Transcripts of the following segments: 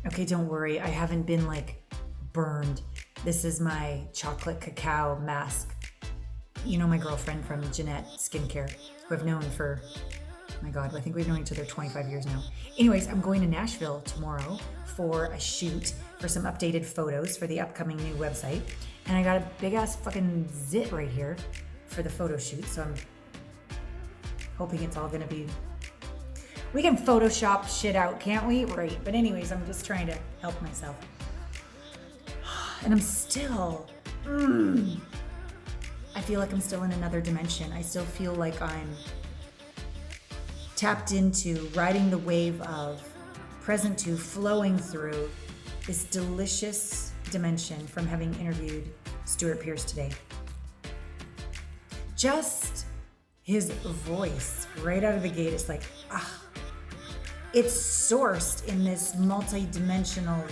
Okay, don't worry. I haven't been like burned. This is my chocolate cacao mask. You know my girlfriend from Jeanette Skincare, who I've known for, my God, I think we've known each other 25 years now. Anyways, I'm going to Nashville tomorrow for a shoot for some updated photos for the upcoming new website. And I got a big ass fucking zit right here for the photo shoot. So I'm hoping it's all gonna be, we can Photoshop shit out, can't we? Right, but anyways, I'm just trying to help myself. And I'm still, I feel like I'm still in another dimension. I still feel like I'm tapped into riding the wave of present to flowing through this delicious dimension from having interviewed Stewart Pearce today. Just his voice right out of the gate is like, it's sourced in this multi-dimensional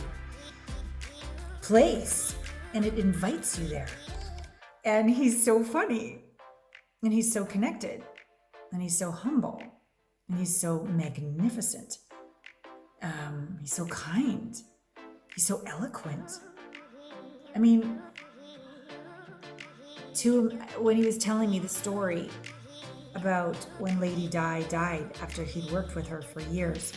place and it invites you there. And he's so funny and he's so connected and he's so humble and he's so magnificent. He's so kind. He's so eloquent. I mean, when he was telling me the story about when Lady Di died after he'd worked with her for years,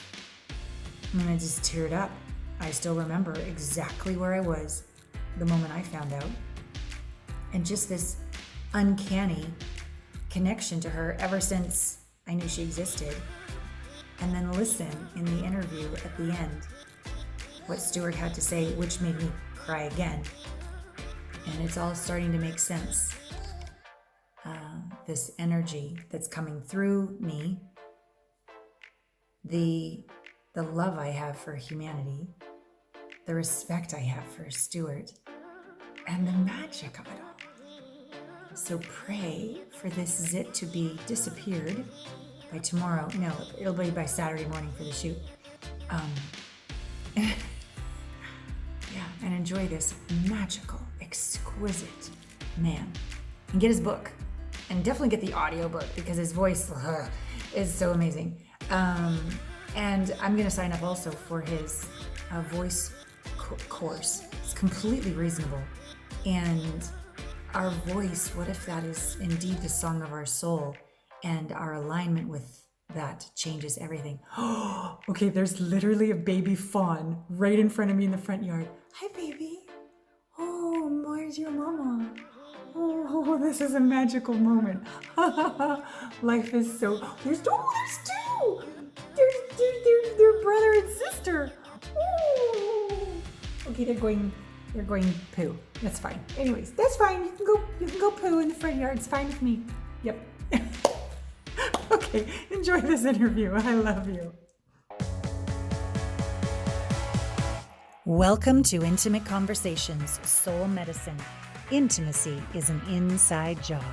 I mean, I just teared up. I still remember exactly where I was the moment I found out. And just this uncanny connection to her ever since I knew she existed. And then listen in the interview at the end, what Stewart had to say, which made me cry again. And it's all starting to make sense. This energy that's coming through me, the love I have for humanity, the respect I have for Stewart, and the magic of it all. So pray for this zit to be disappeared by tomorrow. No, it'll be by Saturday morning for the shoot. Yeah, and enjoy this magical, exquisite man. And get his book. And definitely get the audio book because his voice is so amazing. And I'm going to sign up also for his voice course. It's completely reasonable. And our voice, what if that is indeed the song of our soul, and our alignment with that changes everything. Okay, there's literally a baby fawn right in front of me in the front yard. Hi, baby. Oh, where's your mama? Oh, this is a magical moment. Life is so, there's two. They're brother and sister. Oh. Okay, they're going poo. That's fine. Anyways, that's fine. You can go poo in the front yard. It's fine with me. Yep. Okay, enjoy this interview. I love you. Welcome to Intimate Conversations, Soul Medicine. Intimacy is an inside job.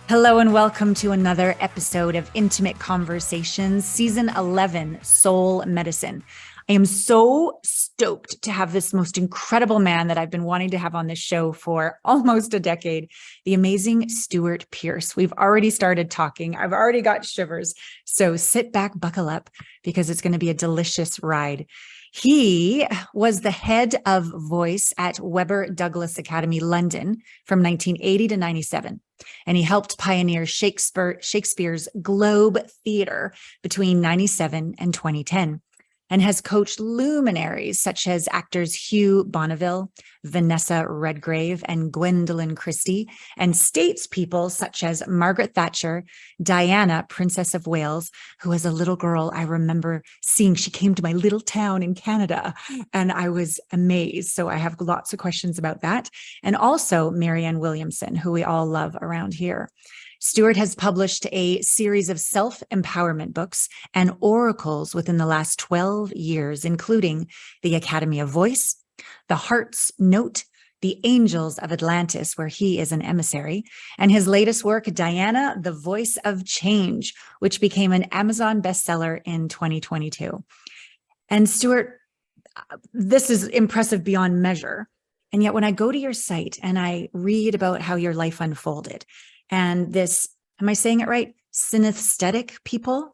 Hello and welcome to another episode of Intimate Conversations, Season 11, Soul Medicine. I am so stoked to have this most incredible man that I've been wanting to have on this show for almost a decade, the amazing Stewart Pearce. We've already started talking. I've already got shivers. So sit back, buckle up, because it's going to be a delicious ride. He was the head of voice at Webber Douglas Academy, London from 1980 to 97. And he helped pioneer Shakespeare's Globe Theatre between 97 and 2010. And has coached luminaries such as actors Hugh Bonneville, Vanessa Redgrave, and Gwendolyn Christie, and statespeople such as Margaret Thatcher, Diana, Princess of Wales, who as a little girl, I remember seeing, she came to my little town in Canada, and I was amazed. So I have lots of questions about that. And also Marianne Williamson, who we all love around here. Stewart has published a series of self-empowerment books and oracles within the last 12 years, including The Academy of Voice, The Heart's Note, The Angels of Atlantis, where he is an emissary, and his latest work, Diana, The Voice of Change, which became an Amazon bestseller in 2022. And Stewart, this is impressive beyond measure. And yet when I go to your site and I read about how your life unfolded, and this, am I saying it right? Synesthetic people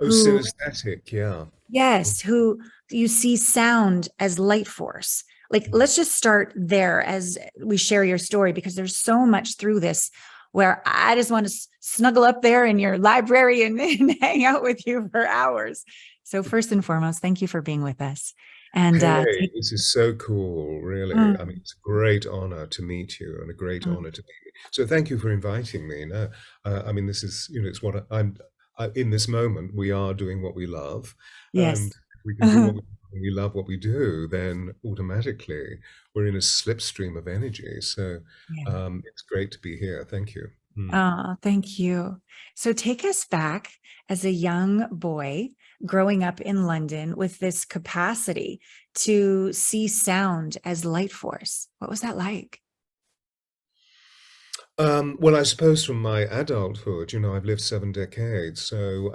Oh, who, synesthetic, yeah. yes, who you see sound as light force. Like, let's just start there as we share your story, because there's so much through this where I just want to snuggle up there in your library and hang out with you for hours. So, first and foremost, thank you for being with us. And Hey, take, this is so cool, really. I mean, mm, it's a great honor to meet you and a great mm, honor to be. So thank you for inviting me. No, I mean, this is, it's what in this moment, we are doing what we love. And yes. if we can do what we love, what we do, then automatically we're in a slipstream of energy. So Yeah. it's great to be here. Thank you. Mm. Oh, thank you. So take us back as a young boy growing up in London with this capacity to see sound as light force. What was that like? Well, I suppose from my adulthood, I've lived 7 decades, so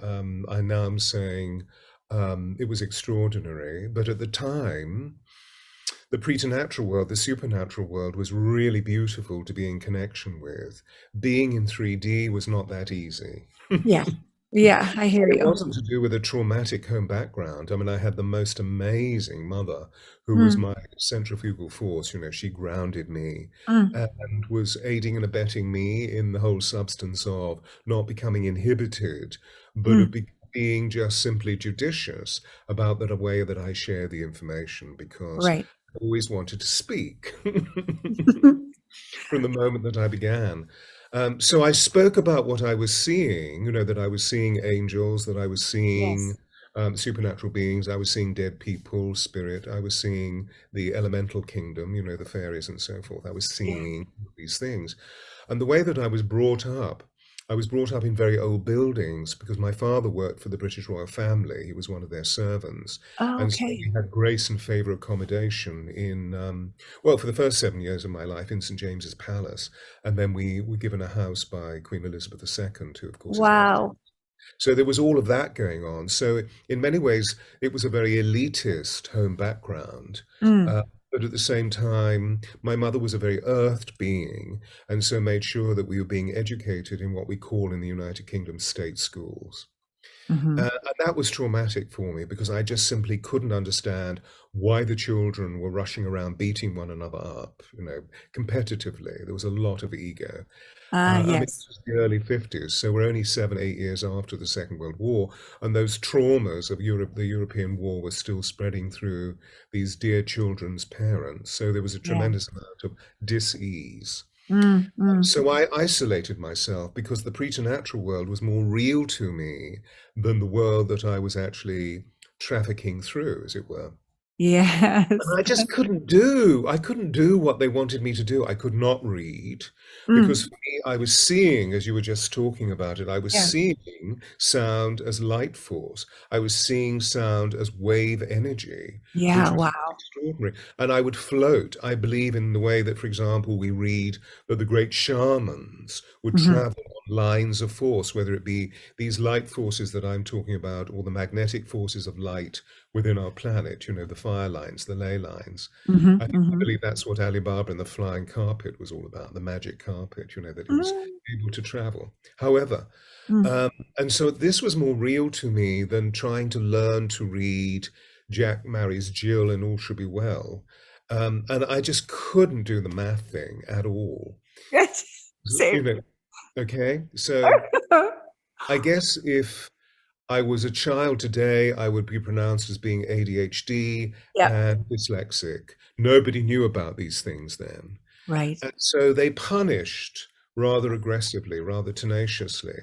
I now am saying it was extraordinary. But at the time, the preternatural world, the supernatural world, was really beautiful to be in connection with. Being in 3D was not that easy. Yeah. Yeah, I hear It you. wasn't to do with a traumatic home background. I mean, I had the most amazing mother who was Mm, my centrifugal force. She grounded me mm, and was aiding and abetting me in the whole substance of not becoming inhibited, but of mm. being just simply judicious about the way that I share the information because Right. I always wanted to speak. From the moment that I began. So I spoke about what I was seeing, that I was seeing angels, that I was seeing Yes. supernatural beings, I was seeing dead people, spirit, I was seeing the elemental kingdom, the fairies and so forth. I was Yeah. seeing these things. And the way that I was brought up in very old buildings because my father worked for the British royal family. He was one of their servants. Oh, And so okay. we had grace and favor accommodation in, well, for the first 7 years of my life in St. James's Palace. And then we were given a house by Queen Elizabeth II, who, of course, is now dead. Wow. So there was all of that going on. So in many ways, it was a very elitist home background. Mm, Uh, but at the same time, my mother was a very earthed being, and so made sure that we were being educated in what we call in the United Kingdom state schools. hmm. And that was traumatic for me because I just simply couldn't understand why the children were rushing around beating one another up, competitively. There was a lot of ego. I mean, this Yes. was the early 50s, so we're only 7, 8 years after the Second World War, and those traumas of Europe, the European war, were still spreading through these dear children's parents. So there was a Yeah. tremendous amount of dis-ease. Mm, mm. So I isolated myself because the preternatural world was more real to me than the world that I was actually trafficking through, as it were. Yes. And I couldn't do what they wanted me to do. I could not read because Mm, for me, I was seeing, as you were just talking about it, I was yeah. seeing sound as light force. I was seeing sound as wave energy, which Yeah. was Wow. extraordinary. And I would float. I believe in the way that, for example, we read that the great shamans would Hmm. travel on lines of force, whether it be these light forces that I'm talking about or the magnetic forces of light within our planet, the fire lines, the ley lines. Hmm. I Hmm. believe that's what Alibaba and the flying carpet was all about, the magic carpet, that he was Mm, able to travel. However, mm. um, and so this was more real to me than trying to learn to read Jack marries Jill and all should be well. And I just couldn't do the math thing at all. You Same. know, okay? So I guess if I was a child today, I would be pronounced as being ADHD Yeah. and dyslexic. Nobody knew about these things then. Right. And so they punished rather aggressively, rather tenaciously.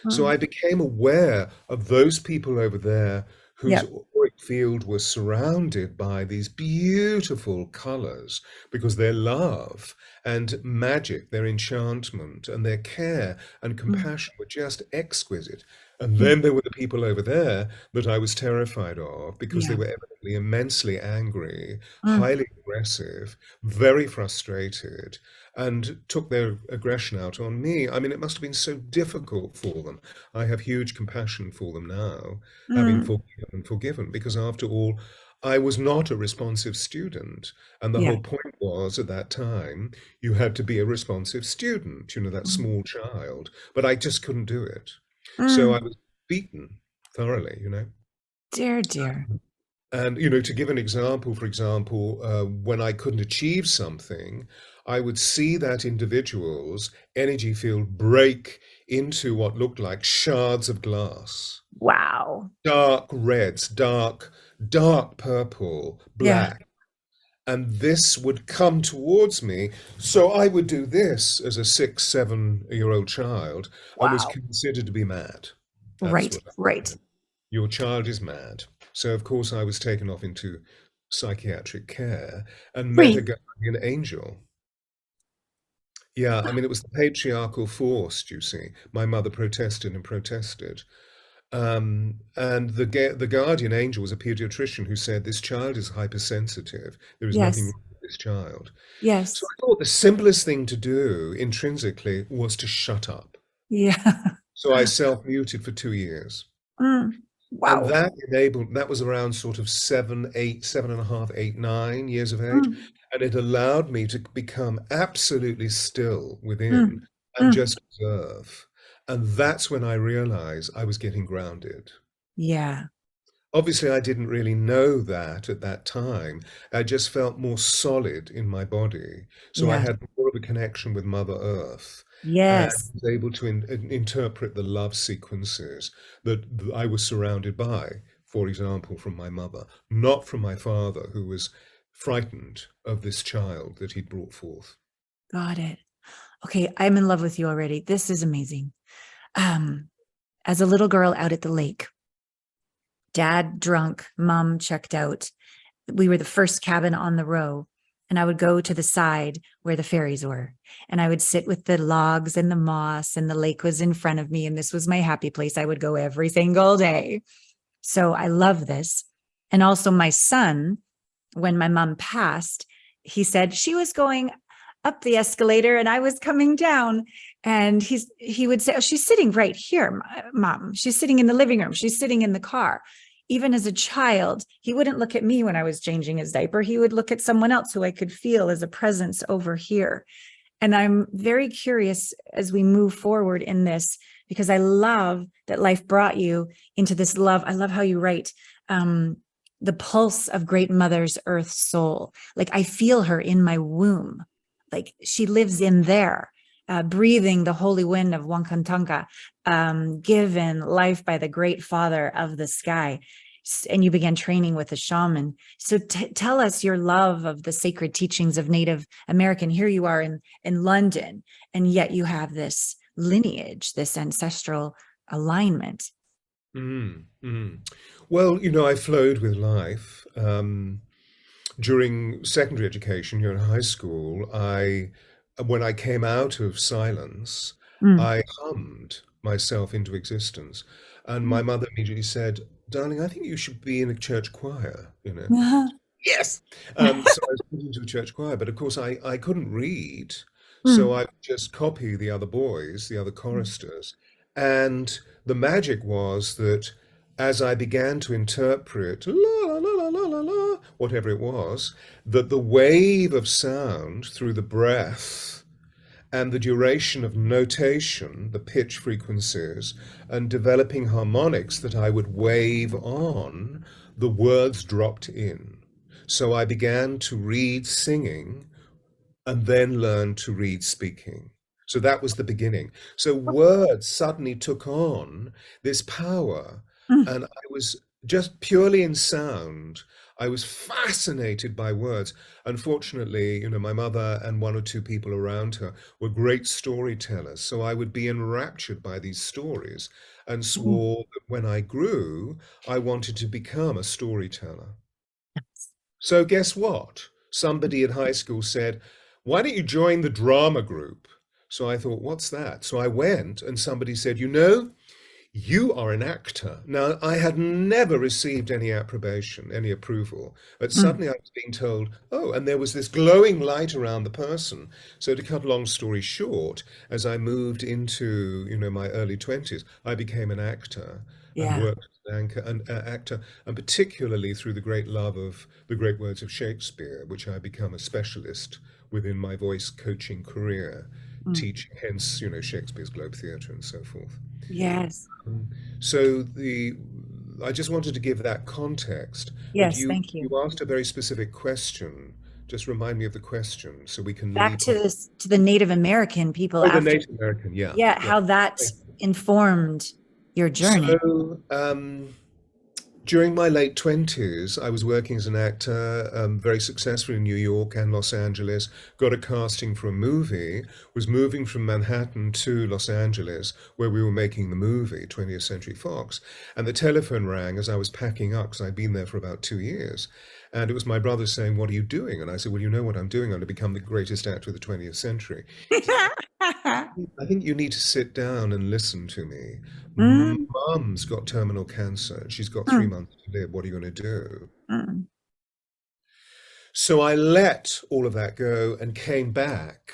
So Mm. I became aware of those people over there whose Yeah. auric field was surrounded by these beautiful colors because their love and magic, their enchantment and their care and Mm. compassion were just exquisite. And Mm. then there were the people over there that I was terrified of because they Yeah. were evidently immensely angry, Mm. highly aggressive, very frustrated, and took their aggression out on me. I mean, it must have been so difficult for them. I have huge compassion for them now, having Mm. forgiven and forgiven, because after all, I was not a responsive student. And the Yeah. whole point was at that time, you had to be a responsive student, that Mm. small child. But I just couldn't do it. So I Mm. was beaten. thoroughly, you know. Dear, dear. And, you know, to give an example, for example, when I couldn't achieve something, I would see that individual's energy field break into what looked like shards of glass, Wow. dark reds, dark purple, Yeah. black. And this would come towards me. So I would do this as a 6, 7-year-old child and was Wow. considered to be mad. That's Right. what Right. your child is mad. So, of course, I was taken off into psychiatric care and met a Right. guardian angel. Yeah, I mean, it was the patriarchal force, you see. My mother protested and protested. And the guardian angel was a pediatrician who said, this child is hypersensitive. There is nothing Yes. wrong with this child. So Yes. I thought the simplest thing to do intrinsically was to shut up. Yeah. So I self-muted for 2 years. Mm. And Wow. that was around sort of 7.5, 8, 9 years of age. Mm. And it allowed me to become absolutely still within Mm. and Mm. just observe. And that's when I realized I was getting grounded. Yeah. Obviously, I didn't really know that at that time. I just felt more solid in my body. So I Yeah. had more of a connection with Mother Earth and Yes. was able to interpret the love sequences that I was surrounded by, for example, from my mother, not from my father, who was frightened of this child that he'd brought forth. Got it. Okay. I'm in love with you already. This is amazing. Um, as a little girl out at the lake, dad drunk, mom checked out. We were the first cabin on the row. And I would go to the side where the fairies were. And I would sit with the logs and the moss, and the lake was in front of me. And this was my happy place. I would go every single day. So I love this. And also, my son, when my mom passed, he said she was going up the escalator and I was coming down. And he would say, oh, she's sitting right here, mom. She's sitting in the living room. She's sitting in the car. Even as a child, he wouldn't look at me when I was changing his diaper. He would look at someone else who I could feel as a presence over here. And I'm very curious as we move forward in this, because I love that life brought you into this love. I love how you write the pulse of great mother's earth soul. Like I feel her in my womb. Like she lives in there, breathing the holy wind of Wankantanka, given life by the great father of the sky. And you began training with a shaman. So tell us your love of the sacred teachings of Native American. Here you are in London, and yet you have this lineage, this ancestral alignment. Mm, mm. Well, you know, I flowed with life. During secondary education here in high school, when I came out of silence, Mm. I hummed myself into existence. And my mother immediately said, darling, I think you should be in a church choir, you know. Yes. So I was put into a church choir, but of course I couldn't read. So I Mm. would just copy the other boys, the other choristers. And the magic was that as I began to interpret la la la la la la, whatever it was, that the wave of sound through the breath and the duration of notation, the pitch frequencies, and developing harmonics that I would wave on, the words dropped in. So I began to read singing and then learn to read speaking. So that was the beginning. So words suddenly took on this power, Mm. and I was just purely in sound. I was fascinated by words. Unfortunately, you know, my mother and one or two people around her were great storytellers. So I would be enraptured by these stories and Mm. swore that when I grew, I wanted to become a storyteller. So guess what? Somebody at high school said, why don't you join the drama group? So I thought, what's that? So I went and somebody said, you know, you are an actor. Now, I had never received any approbation, any approval, but Mm. suddenly I was being told, oh, and there was this glowing light around the person. So to cut a long story short, as I moved into, you know, my early 20s, I became an actor and Yeah. worked as an anchor and actor, and particularly through the great love of the great words of Shakespeare, which I become a specialist within my voice coaching career, Mm. teaching, hence, you know, Shakespeare's Globe Theatre and so forth. Yes. So I just wanted to give that context. But Yes, you thank you. you asked a very specific question. Just remind me of the question so we can Back leap on. to this, to the Native American people Oh, the after, Native American. Yeah, yeah, yeah. how that Thank you. informed your journey. So, during my late 20s, I was working as an actor, very successful in New York and Los Angeles, got a casting for a movie, was moving from Manhattan to Los Angeles, where we were making the movie, 20th Century Fox. And the telephone rang as I was packing up, because I'd been there for about 2 years. And it was my brother saying, "What are you doing?" And I said, "Well, you know what I'm doing. I'm going to become the greatest actor of the 20th century." He said, "I think you need to sit down and listen to me. Mm, Mum's got terminal cancer. She's got three mm, months to live. What are you going to do?" mm, So I let all of that go and came back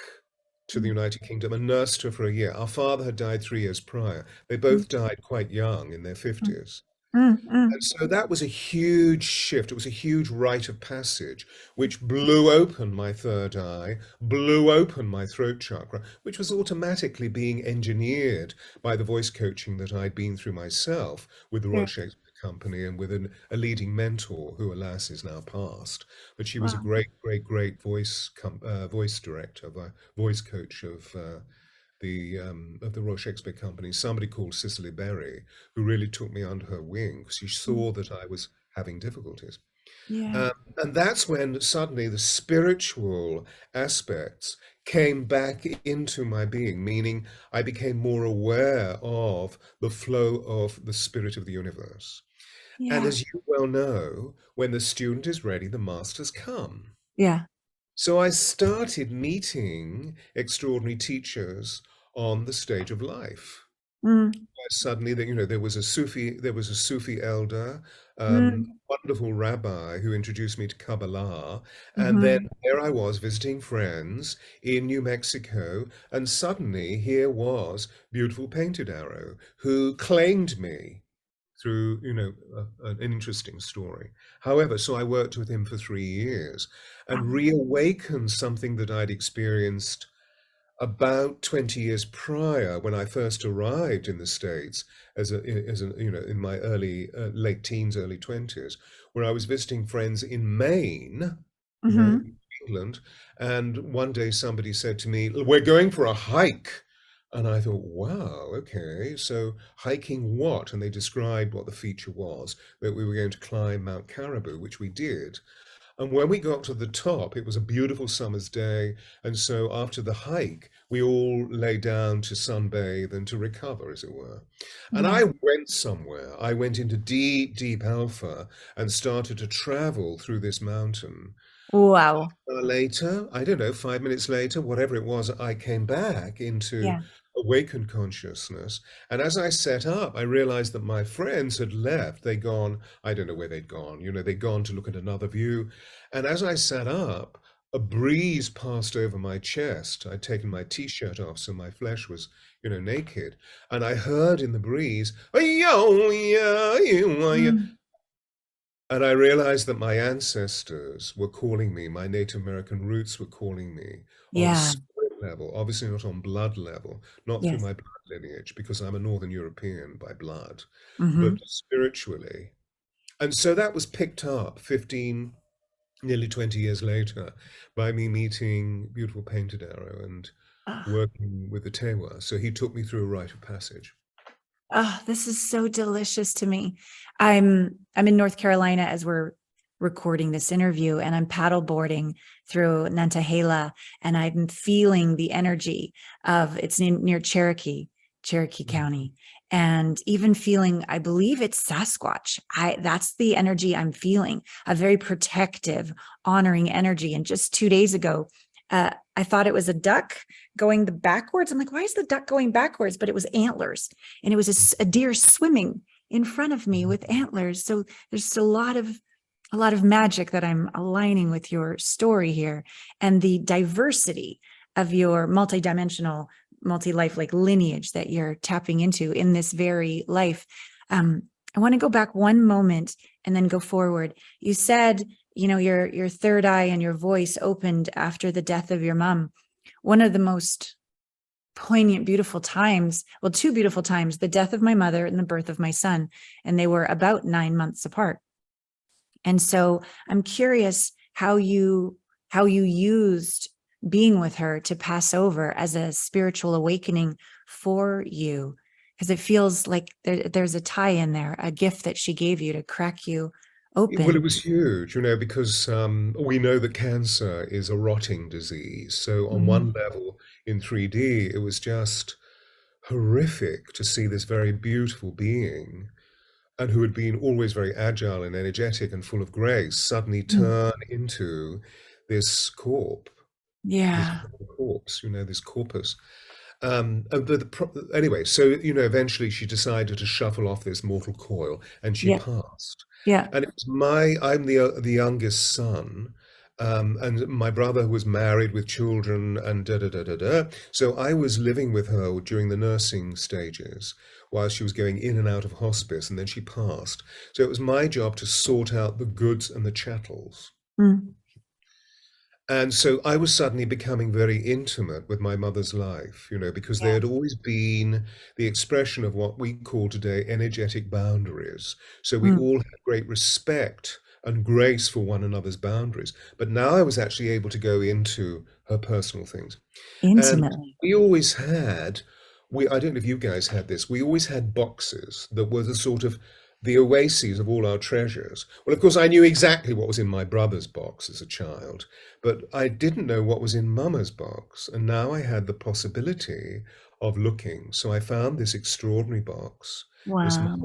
to the mm, United Kingdom and nursed her for a year. Our father had died 3 years prior. They mm, both died quite young in their mm, 50s. mm, And mm. so that was a huge shift. It was a huge rite of passage, which blew open my third eye, blew open my throat chakra, which was automatically being engineered by the voice coaching that I'd been through myself with the Royal Yes. Shakespeare Company and with a leading mentor who, alas, is now passed. But she was a Wow. great, great, great voice director, voice coach of the Royal Shakespeare Company, somebody called Cicely Berry, who really took me under her wing because she Mm. saw that I was having difficulties. Yeah. Um, and that's when suddenly the spiritual aspects came back into my being, meaning I became more aware of the flow of the spirit of the universe. And Yeah. as you well know, when the student is ready, the masters come. Yeah. So I started meeting extraordinary teachers on the stage of life. Mm, Suddenly, there was a Sufi elder, mm, wonderful rabbi who introduced me to Kabbalah, and then mhm. there I was visiting friends in New Mexico, and suddenly here was beautiful Painted Arrow, who claimed me through, an interesting story. However, so I worked with him for 3 years and reawakened something that I'd experienced about 20 years prior when I first arrived in the States in my late teens, early 20s, where I was visiting friends in Maine, Mhm. England, and one day somebody said to me, "We're going for a hike." And I thought, wow, okay, so hiking what? And they described what the feature was, that we were going to climb Mount Caribou, which we did. And when we got to the top, it was a beautiful summer's day. And so after the hike, we all lay down to sunbathe and to recover, as it were. And Yeah. I went somewhere. I went into deep, deep alpha and started to travel through this mountain. Wow. Later, I don't know, 5 minutes later, whatever it was, I came back into Yeah. awakened consciousness. And as I set up, I realized that my friends had left. They'd gone, I don't know where they'd gone, they'd gone to look at another view. And as I sat up, a breeze passed over my chest. I'd taken my t-shirt off, so my flesh was, naked. And I heard in the breeze, "Yo, yeah, yeah." Mm. And I realized that my ancestors were calling me, my Native American roots were calling me on Yeah. spirit level, obviously not on blood level, not through Yes. my blood lineage, because I'm a Northern European by blood, but Mhm. spiritually. And so that was picked up 15, nearly 20 years later by me meeting beautiful Painted Arrow and Ah. working with the Tewa. So he took me through a rite of passage. Oh, this is so delicious to me. I'm in North Carolina as we're recording this interview, and I'm paddleboarding through Nantahala, and I'm feeling the energy of it's near Cherokee County, and even feeling, I believe it's Sasquatch. That's the energy I'm feeling, a very protective, honoring energy. And just 2 days ago, I thought it was a duck going the backwards. I'm like, why is the duck going backwards? But it was antlers, and it was a deer swimming in front of me with antlers. So there's a lot of magic that I'm aligning with your story here, and the diversity of your multidimensional, multi-life like lineage that you're tapping into in this very life. I want to go back one moment and then go forward. You said, your third eye and your voice opened after the death of your mom. One of the most poignant, beautiful times. Well, two beautiful times, the death of my mother and the birth of my son. And they were about 9 months apart. And so I'm curious how you used being with her to pass over as a spiritual awakening for you, because it feels like there's a tie in there, a gift that she gave you to crack you Well, it open. was huge, because we know that cancer is a rotting disease. So on Mhm. one level, in 3D, it was just horrific to see this very beautiful being and who had been always very agile and energetic and full of grace suddenly Mm. turn into this this Yeah. corpse, this corpus. Anyway, so eventually she decided to shuffle off this mortal coil, and she Yeah. passed. Yeah. And it was I'm the youngest son, and my brother was married with children, and da da da da da. So I was living with her during the nursing stages, while she was going in and out of hospice, and then she passed. So it was my job to sort out the goods and the chattels. Mm. And so I was suddenly becoming very intimate with my mother's life, because they Yeah. had always been the expression of what we call today energetic boundaries. So we Mm. all had great respect and grace for one another's boundaries. But now I was actually able to go into her personal things. And Intimately. we always had, I don't know if you guys had this, we always had boxes that were the sort of the oases of all our treasures. Well, of course, I knew exactly what was in my brother's box as a child, but I didn't know what was in Mama's box. And now I had the possibility of looking. So I found this extraordinary box, this Wow.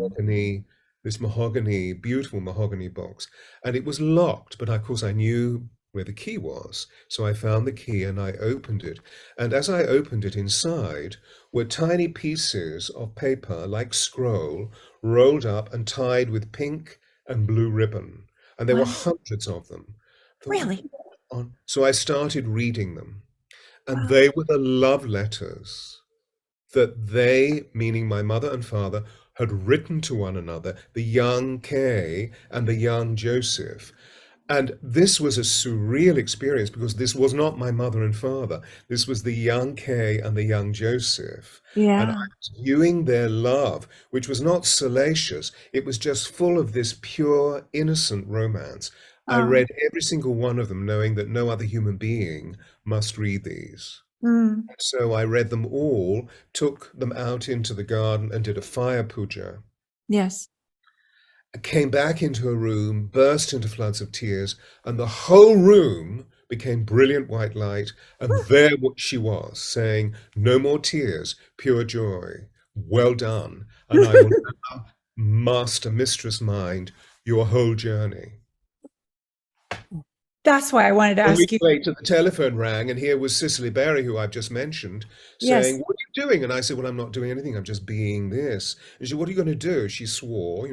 mahogany, beautiful mahogany box. And it was locked, but of course I knew where the key was. So I found the key and I opened it. And as I opened it, inside were tiny pieces of paper like scroll rolled up and tied with pink and blue ribbon. And there were Wow. hundreds of them. I thought, Really? so I started reading them. And Wow. they were the love letters that they, meaning my mother and father, had written to one another, the young Kay and the young Joseph. And this was a surreal experience because this was not my mother and father. This was the young Kay and the young Joseph. And I Yeah. was viewing their love, which was not salacious. It was just full of this pure, innocent romance. I Oh. read every single one of them, knowing that no other human being must read these. Mm. So I read them all, took them out into the garden and did a fire puja. Yes. I came back into a room, burst into floods of tears, and the whole room became brilliant white light. And there she was, saying, "No more tears, pure joy. Well done. And I will now master, mistress mind, your whole journey." That's why I wanted to A ask week you. later, the telephone rang, and here was Cicely Berry, who I've just mentioned, saying, Yes. "What are you doing?" And I said, "Well, I'm not doing anything. I'm just being this." And she said, "What are you going to do?" She swore,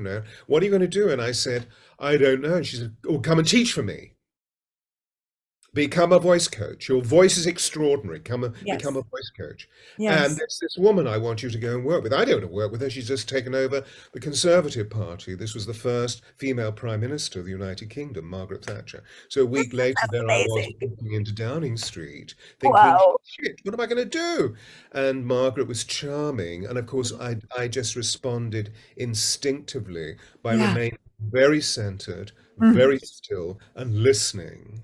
"What are you going to do?" And I said, "I don't know." And she said, "Oh, come and teach for me. Become a voice coach. Your voice is extraordinary. Become Yes. a voice coach." And Yes. there's this woman I want you to go and work with. I don't want to work with her. She's just taken over the Conservative Party. This was the first female Prime Minister of the United Kingdom, Margaret Thatcher. So a week later, That's there I was amazing. walking into Downing Street thinking, Wow. shit, what am I going to do? And Margaret was charming. And of course, I just responded instinctively by Yeah. remaining very centered, Mm. very still, and listening.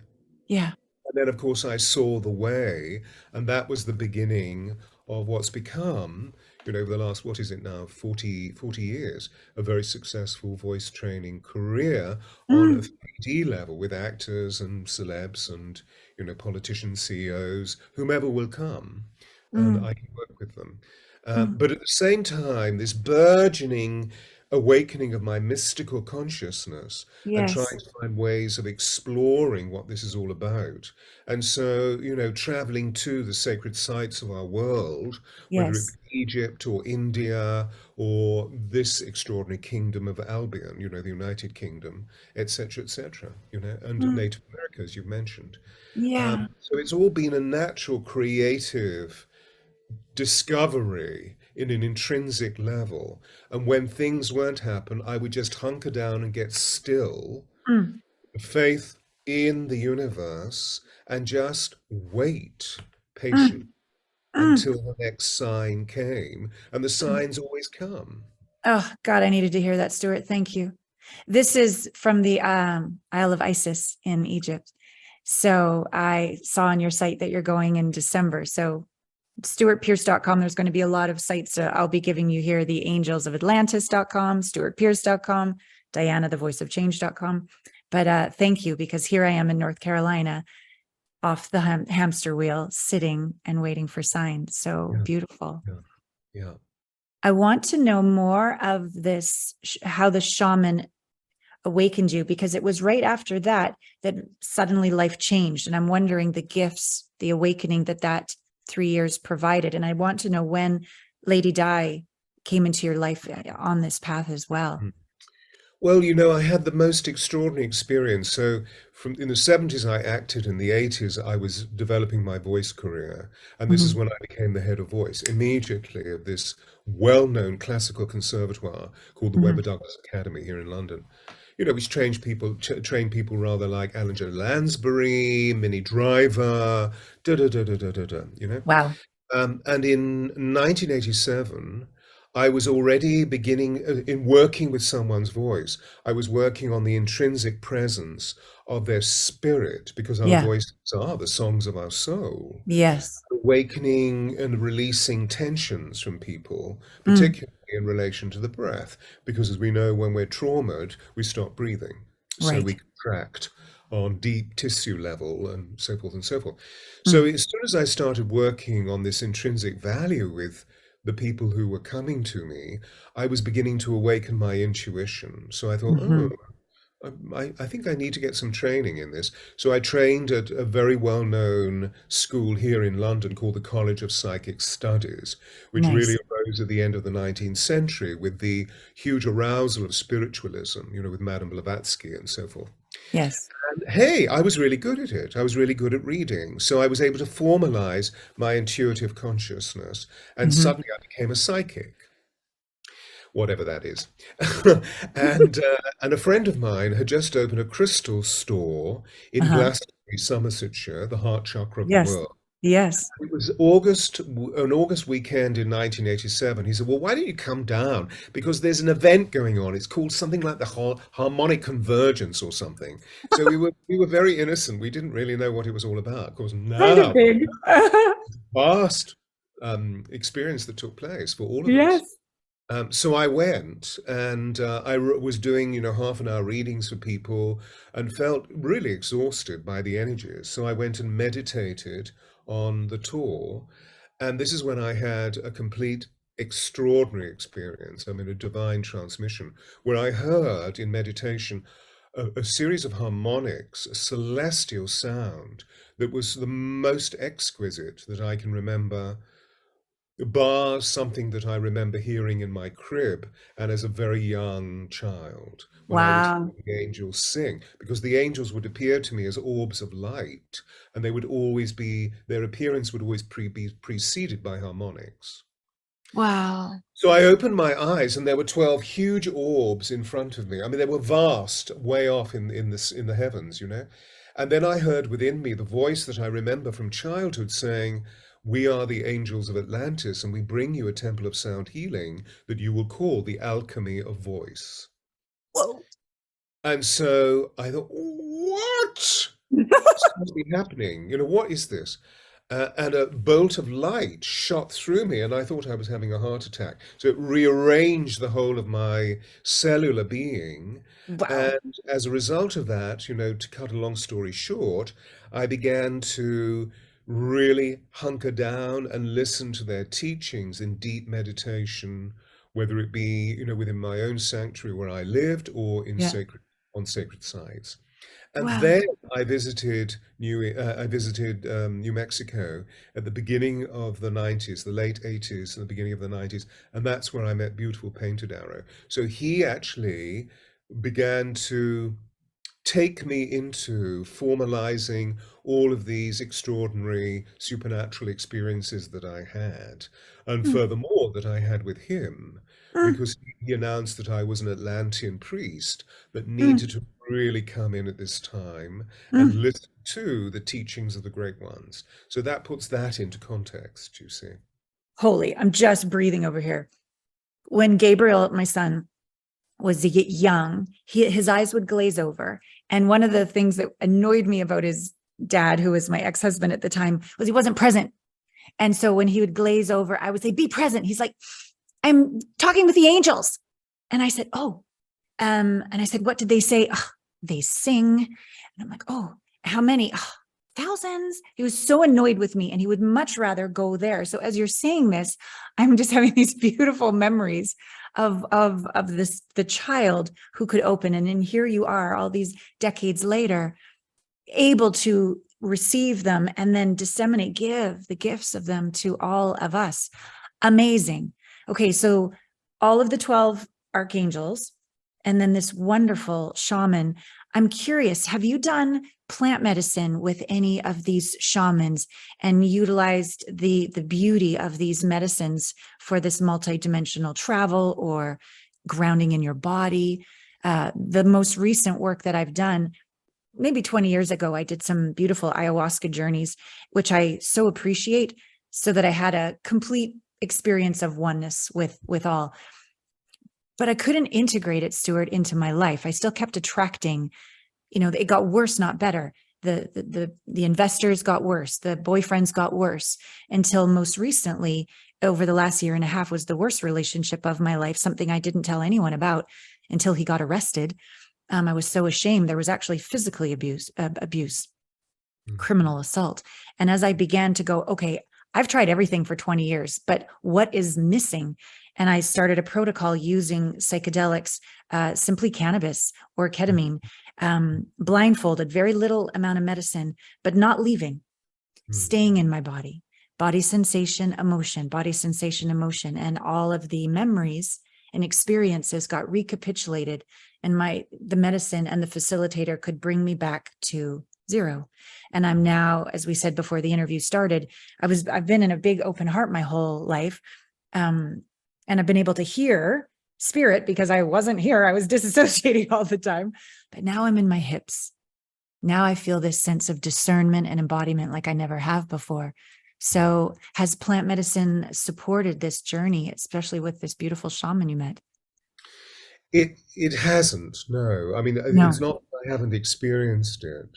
Yeah. And then, of course, I saw the way, and that was the beginning of what's become, over the last, what is it now, 40 years, a very successful voice training career on a Mm. 3D level with actors and celebs and, politicians, CEOs, whomever will come, and Mm. I can work with them. Mm. But at the same time, this burgeoning awakening of my mystical consciousness and trying Yes. to find ways of exploring what this is all about. And so, traveling to the sacred sites of our world, whether it Yes. be Egypt or India or this extraordinary kingdom of Albion, the United Kingdom, etc., and Mm. Native America, as you've mentioned. Yeah. So it's all been a natural, creative discovery in an intrinsic level. And when things won't happen, I would just hunker down and get still, Mm. faith in the universe, and just wait patiently. Mm. Mm. until the next sign came, and the signs always come. Oh, God, I needed to hear that, Stewart. Thank you. This is from the Isle of Isis in Egypt. So I saw on your site that you're going in December. So stewartpearce.com, there's going to be a lot of sites I'll be giving you here: the angels of Atlantis.com, stewartpearce.com, Diana, the voice of change.com. But thank you, because here I am in North Carolina off the hamster wheel, sitting and waiting for signs. So Yeah, beautiful. yeah, yeah. I want to know more of this, how the shaman awakened you, because it was right after that that suddenly life changed. And I'm wondering the gifts, the awakening that 3 years provided. And I want to know when Lady Di came into your life on this path as well. Mm. Well, I had the most extraordinary experience. So, from in the 70s, I acted. In the 80s, I was developing my voice career. And this is Mhm. when I became the head of voice immediately of this well-known classical conservatoire called the Webber Mhm. Douglas Academy here in London. Which train people rather like Alan Joe Lansbury, Minnie Driver, da da da da da da da. Wow. And in 1987, I was already beginning in working with someone's voice. I was working on the intrinsic presence of their spirit, because our Yeah. voices are the songs of our soul, Yes. awakening and releasing tensions from people, Mm. particularly in relation to the breath, because as we know, when we're traumatized, we stop breathing. So we Right. contract on deep tissue level and so forth and so forth. So Mm. as soon as I started working on this intrinsic value with the people who were coming to me, I was beginning to awaken my intuition. So I thought, oh, Mhm. I think I need to get some training in this. So I trained at a very well-known school here in London called the College of Psychic Studies, which really Nice. arose at the end of the 19th century with the huge arousal of spiritualism, with Madame Blavatsky and so forth. Yes. And hey, I was really good at it. I was really good at reading. So I was able to formalize my intuitive consciousness, and Mhm. suddenly I became a psychic, whatever that is. And a friend of mine had just opened a crystal store in Uh-huh. Glastonbury, Somersetshire, the heart chakra of the Yes. world. Yes. It was an August weekend in 1987. He said, "Well, why don't you come down? Because there's an event going on. It's called something like the Harmonic Convergence or something." So we were very innocent. We didn't really know what it was all about. Of course, Kind of now big. vast experience that took place for all of us. Yes. So I went, and was doing, half an hour readings for people, and felt really exhausted by the energies. So I went and meditated on the tour. And this is when I had a complete extraordinary experience. I mean, a divine transmission, where I heard in meditation a series of harmonics, a celestial sound that was the most exquisite that I can remember, bar something that I remember hearing in my crib and as a very young child when I would hear Wow. the angels sing, because the angels would appear to me as orbs of light, and their appearance would always be preceded by harmonics. Wow. So I opened my eyes, and there were 12 huge orbs in front of me. I mean, they were vast, way off in the heavens, And then I heard within me the voice that I remember from childhood saying, "We are the angels of Atlantis, and we bring you a temple of sound healing that you will call the alchemy of voice." Whoa. And so I thought, what? This can't be happening. What is this? And a bolt of light shot through me, and I thought I was having a heart attack. So it rearranged the whole of my cellular being. Wow. And as a result of that, to cut a long story short, I began to really hunker down and listen to their teachings in deep meditation, whether it be, within my own sanctuary where I lived, or Yeah. on sacred sites. And Wow. then I visited New Mexico at the beginning of the 90s, the late 80s and the beginning of the 90s, and that's where I met beautiful Painted Arrow. So he actually began to take me into formalizing all of these extraordinary supernatural experiences that I had, and Mm. furthermore that I had with him. Mm, because he announced that I was an Atlantean priest that needed mm, to really come in at this time and mm. listen to the teachings of the great ones. So that puts that into context, you see. Holy, I'm just breathing over here. When Gabriel, my son, was young, his eyes would glaze over. And one of the things that annoyed me about his dad, who was my ex-husband at the time, was he wasn't present. And so when he would glaze over, I would say, be present. He's like, I'm talking with the angels. And I said, oh, and I said, what did they say? Oh, they sing. And I'm like, oh, how many? Oh, thousands. He was so annoyed with me and he would much rather go there. So as you're saying this, I'm just having these beautiful memories of this, the child who could open. And then here you are all these decades later, able to receive them and then disseminate, give the gifts of them to all of us. Amazing. Okay, so all of the 12 archangels and then this wonderful shaman. I'm curious, have you done plant medicine with any of these shamans and utilized the beauty of these medicines for this multidimensional travel or grounding in your body? The most recent work that I've done, maybe 20 years ago, I did some beautiful ayahuasca journeys, which I so appreciate, so that I had a complete experience of oneness with all. But I couldn't integrate it, Stewart, into my life. I still kept attracting, it got worse, not better. The investors got worse. The boyfriends got worse, until most recently, over the last year and a half, was the worst relationship of my life, something I didn't tell anyone about until he got arrested. I was so ashamed. There was actually physically abuse, criminal assault. And as I began to go, okay, I've tried everything for 20 years, but what is missing? And I started a protocol using psychedelics, simply cannabis or ketamine, blindfolded, very little amount of medicine, but not leaving, staying in my body, body sensation, emotion, body sensation, emotion, and all of the memories and experiences got recapitulated, and the medicine and the facilitator could bring me back to zero. And I'm now, as we said before the interview started, I've been in a big open heart my whole life. And I've been able to hear spirit because I wasn't here. I was disassociating all the time, but now I'm in my hips. Now I feel this sense of discernment and embodiment like I never have before. So has plant medicine supported this journey, especially with this beautiful shaman you met? It hasn't, no. I mean, it's No. not that I haven't experienced it.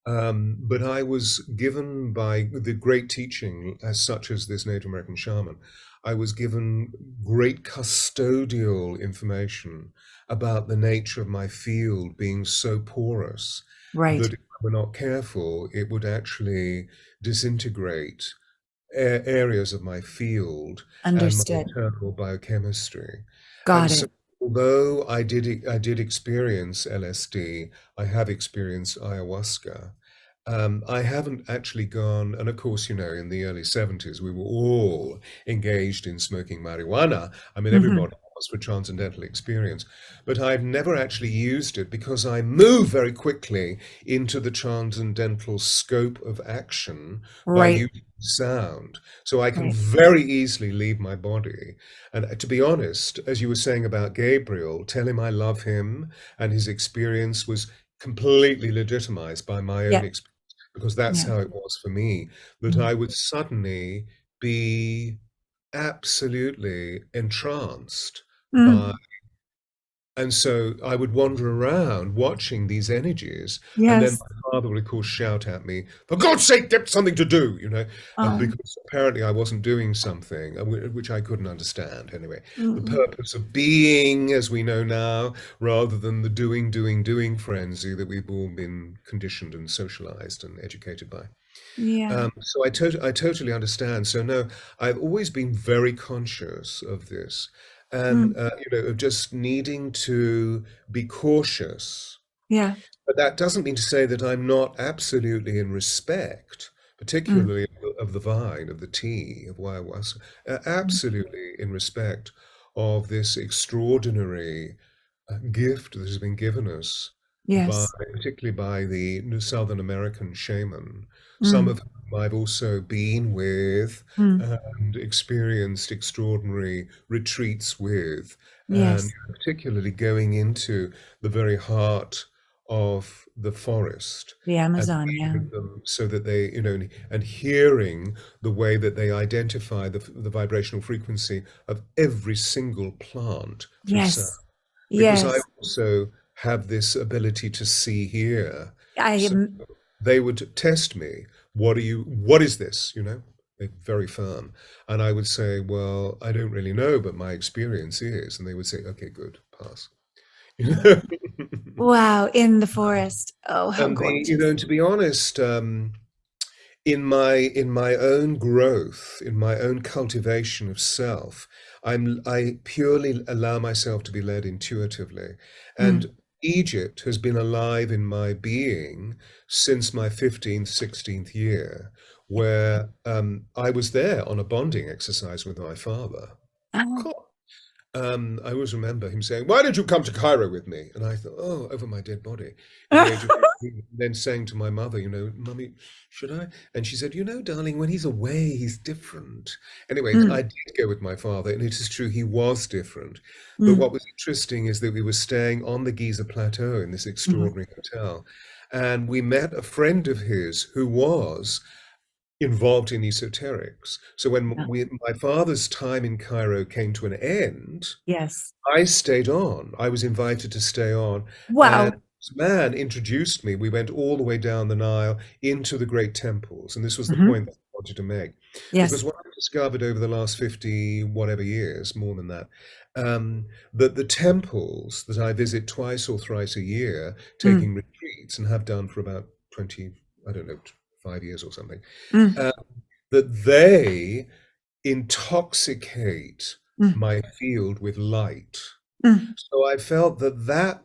But I was given by the great teaching, as such as this Native American shaman, I was given great custodial information about the nature of my field being so porous Right. that if I were not careful, it would actually disintegrate areas of my field and my Understood. internal biochemistry. And Got so it. although I did experience LSD, I have experienced ayahuasca. I haven't actually gone, and of course, in the early 70s, we were all engaged in smoking marijuana. I mean, Mhm. everybody was for transcendental experience, but I've never actually used it because I move very quickly into the transcendental scope of action by Right. using sound. So I can Right. very easily leave my body. And to be honest, as you were saying about Gabriel, tell him I love him, and his experience was completely legitimized by my own Yeah. experience, because that's Yeah. how it was for me, that Mm. I would suddenly be absolutely entranced by, Mm. and so I would wander around watching these energies, and then Yes. my father would, of course, shout at me, "For God's sake, get something to do," Um, because apparently I wasn't doing something, which I couldn't understand anyway. The mm, purpose of being, as we know now, rather than the doing, doing, doing frenzy that we've all been conditioned and socialized and educated by. yeah. So I totally understand. So no, I've always been very conscious of this, and Mm, of just needing to be cautious. yeah. But that doesn't mean to say that I'm not absolutely in respect, Mm, particularly of the vine, of the tea, of ayahuasca, mm. absolutely in respect of this extraordinary gift that has been given us by, Yes. particularly by the Southern American shaman, some Mm, of whom I've also been with Mm. and experienced extraordinary retreats with, and Yes. particularly going into the very heart of the forest The and Amazon. being Yeah. with them so that they, and hearing the way that they identify the vibrational frequency of every single plant through sound. Yes. Because I Yes. also have this ability to see here. I So am. they would test me. What is this? They're very firm. And I would say, well, I don't really know, but my experience is. And they would say, okay, good, pass. You know? Wow. In the forest. Oh, how And gorgeous. to be honest, in my own growth, in my own cultivation of self, I purely allow myself to be led intuitively. Mm. And Egypt has been alive in my being since my 15th, 16th year, where I was there on a bonding exercise with my father. Oh. I always remember him saying, "Why did you come to Cairo with me?" And I thought, "Oh, over my dead body." At the age of 15, then saying to my mother, "Mummy, should I?" And she said, "Darling, when he's away, he's different." Anyway, I Mm. did go with my father, and it is true he was different. But Mm. what was interesting is that we were staying on the Giza Plateau in this Mhm. extraordinary hotel, and we met a friend of his who was involved in esoterics. So when Yeah. my father's time in Cairo came to an end, Yes. I stayed on. I was invited to stay on, and Wow. this man introduced me. We went all the way down the Nile into the great temples, and this was the point Hmm. that I wanted to make, because Yes. what I've discovered over the last 50 whatever years, more than that, that the temples that I visit twice or thrice a year, taking Mm. retreats, and have done for about 20, I don't know, 5 years or something, Mm. uh, that they intoxicate Mm. my field with light. Mm. So I felt that that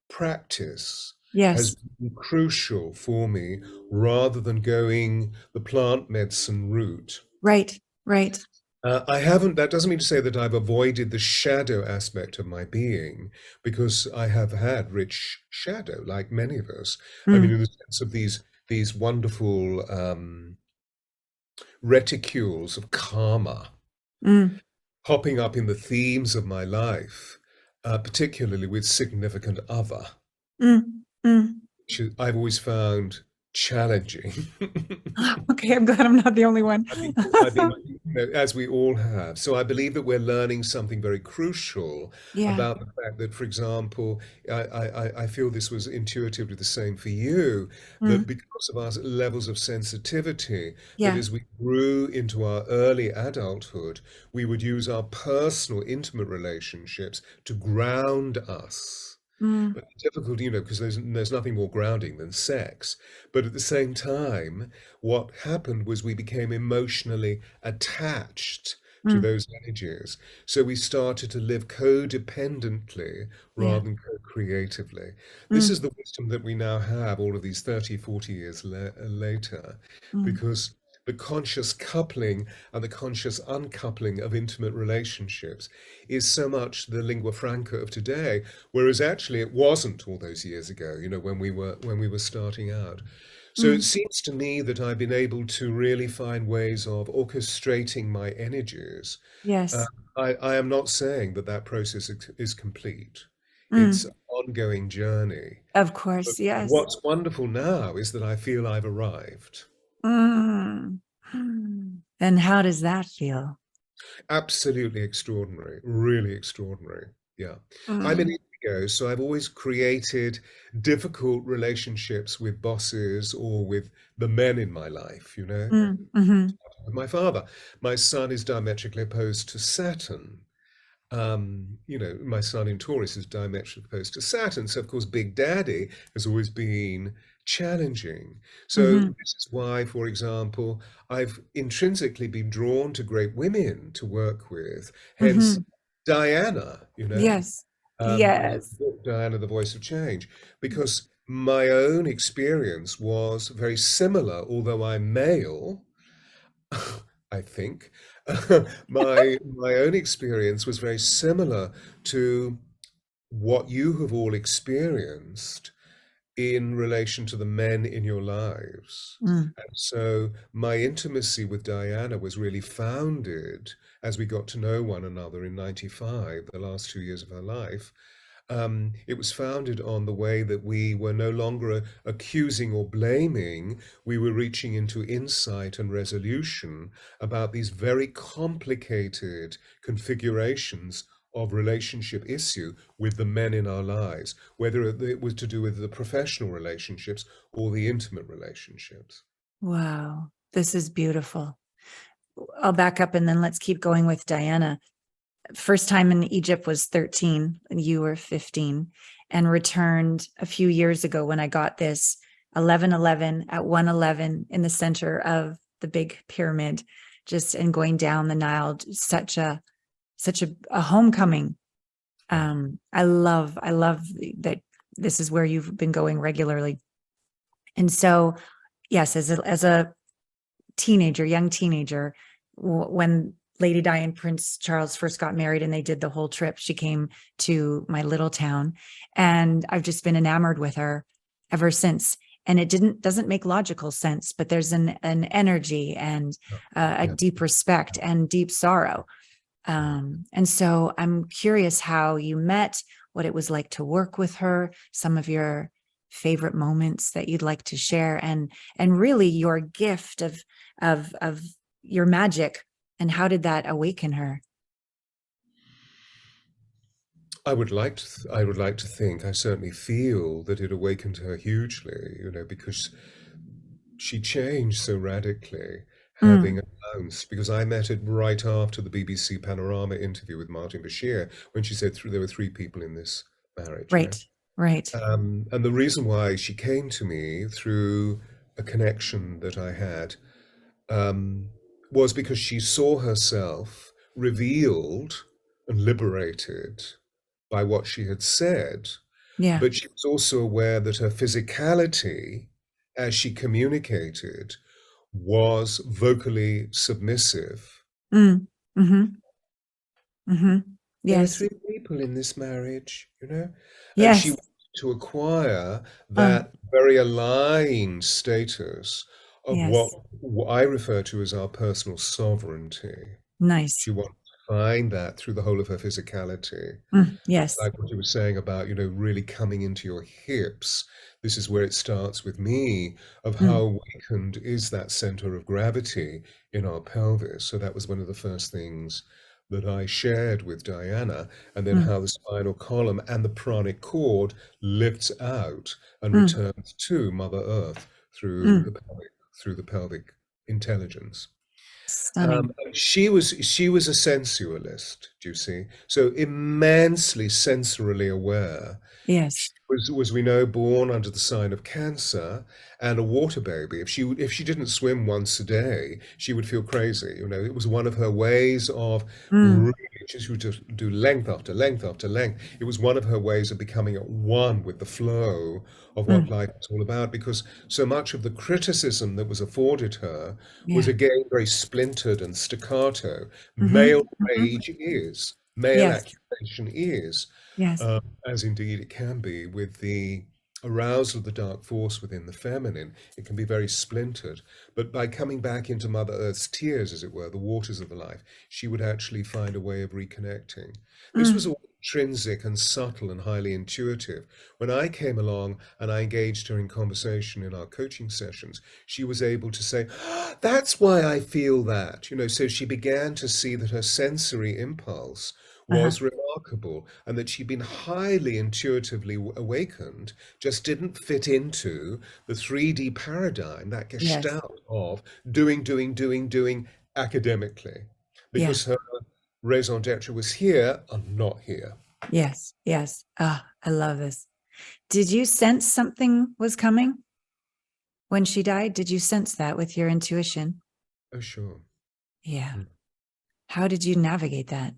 practice has Yes. been crucial for me rather than going the plant medicine route. Right. Right. I haven't, that doesn't mean to say that I've avoided the shadow aspect of my being, because I have had rich shadow, like many of us. I mean, in Mm. the sense of these wonderful reticules of karma Mm. popping up in the themes of my life, particularly with significant other, Mm. Mm. which I've always found challenging. Okay, I'm glad I'm not the only one. I've been, as we all have. So I believe that we're learning something very crucial Yeah. about the fact that, for example, I feel this was intuitively the same for you, that Mm. because of our levels of sensitivity, that Yeah. as we grew into our early adulthood, we would use our personal, intimate relationships to ground us. Mm. But the difficulty, because there's nothing more grounding than sex. But at the same time, what happened was we became emotionally attached to Mm. those energies. So we started to live codependently Yeah. rather than co-creatively. This is Mm. the wisdom that we now have all of these 30, 40 years later, Mm. because the conscious coupling and the conscious uncoupling of intimate relationships is so much the lingua franca of today, whereas actually it wasn't all those years ago, when we were starting out. So it Mm. seems to me that I've been able to really find ways of orchestrating my energies. Uh, Yes. I am not saying that that process is complete. It's an Mm. ongoing journey. Of But course. Yes. what's wonderful now is that I feel I've arrived. Mm. Mm. And how does that feel? Absolutely extraordinary, really extraordinary. Yeah. I'm an Mm. indigo, so I've always created difficult relationships with bosses or with the men in my life, Mm. Hmm. with my father. My son is diametrically opposed to Saturn. My sun in Taurus is diametrically opposed to Saturn. So, of course, Big Daddy has always been challenging. So, Hmm. this is why, for example, I've intrinsically been drawn to great women to work with, hence Hmm. Diana, Yes. the Yes. book Diana, the Voice of Change, because my own experience was very similar, although I'm male. I think my own experience was very similar to what you have all experienced, in relation to the men in your lives. Mm. And so my intimacy with Diana was really founded as we got to know one another in 95, the last 2 years of her life. It was founded on the way that we were no longer accusing or blaming. We were reaching into insight and resolution about these very complicated configurations of relationship issue with the men in our lives, whether it was to do with the professional relationships or the intimate relationships. Wow. This is beautiful. I'll back up and then let's keep going with Diana. First time in Egypt was 13, and you were 15, and returned a few years ago when I got this 11:11 at 1:11 in the center of the big pyramid, just and going down the Nile, such a homecoming. I love that this is where you've been going regularly. And so, yes, as a teenager, young teenager, when Lady Di and Prince Charles first got married and they did the whole trip, she came to my little town, and I've just been enamored with her ever since. And it doesn't make logical sense, but there's an energy and a Yeah. deep respect and deep sorrow. And so I'm curious how you met, what it was like to work with her, some of your favorite moments that you'd like to share, and really your gift of your magic, and how did that awaken her? I would like to think, I certainly feel that it awakened her hugely, because she changed so radically, having Mm, announced, because I met it right after the BBC Panorama interview with Martin Bashir, when she said there were three people in this marriage. right, right. And the reason why she came to me through a connection that I had, um, was because she saw herself revealed and liberated by what she had said, Yeah. but she was also aware that her physicality, as she communicated, was vocally submissive. Mm, mm-hmm, mm-hmm. There are Yes, three people in this marriage, and she yes. wanted to acquire Um, that very aligned status of what yes. I refer to as our personal sovereignty. Nice. She wanted to find that through the whole of her physicality. Yes. Like what you were saying about, really coming into your hips. This is where it starts with me, of how Mm, awakened is that center of gravity in our pelvis. So that was one of the first things that I shared with Diana, and then mm, how the spinal column and the pranic cord lifts out and mm, returns to Mother Earth mm. through the pelvic intelligence. Stunning. She was a sensualist, do you see? So immensely sensorily aware. She Yes. was we know, born under the sign of Cancer and a water baby. If she didn't swim once a day, she would feel crazy. It was one of her ways of Mm, really, she would just do length after length after length. It was one of her ways of becoming at one with the flow of what mm. life is all about, because so much of the criticism that was afforded her was Yeah. again very splintered and staccato. Mm-hmm, Male mm-hmm. rage is, male Yes. accusation is, Yes. as indeed it can be with the arousal of the dark force within the feminine. It can be very splintered. But by coming back into Mother Earth's tears, as it were, the waters of the life, she would actually find a way of reconnecting. This was Mm, all intrinsic and subtle and highly intuitive. When I came along and I engaged her in conversation in our coaching sessions, she was able to say, "Ah, that's why I feel that." So she began to see that her sensory impulse uh-huh. was remarkable, and that she'd been highly intuitively awakened, just didn't fit into the 3D paradigm, that Yes. gestalt of doing, doing, doing, doing academically, Yeah. because her raison d'etre was here and not here. Yes. Yes. Ah, I love this. Did you sense something was coming when she died? Did you sense that with your intuition? Oh, sure. Yeah. Mm. How did you navigate that?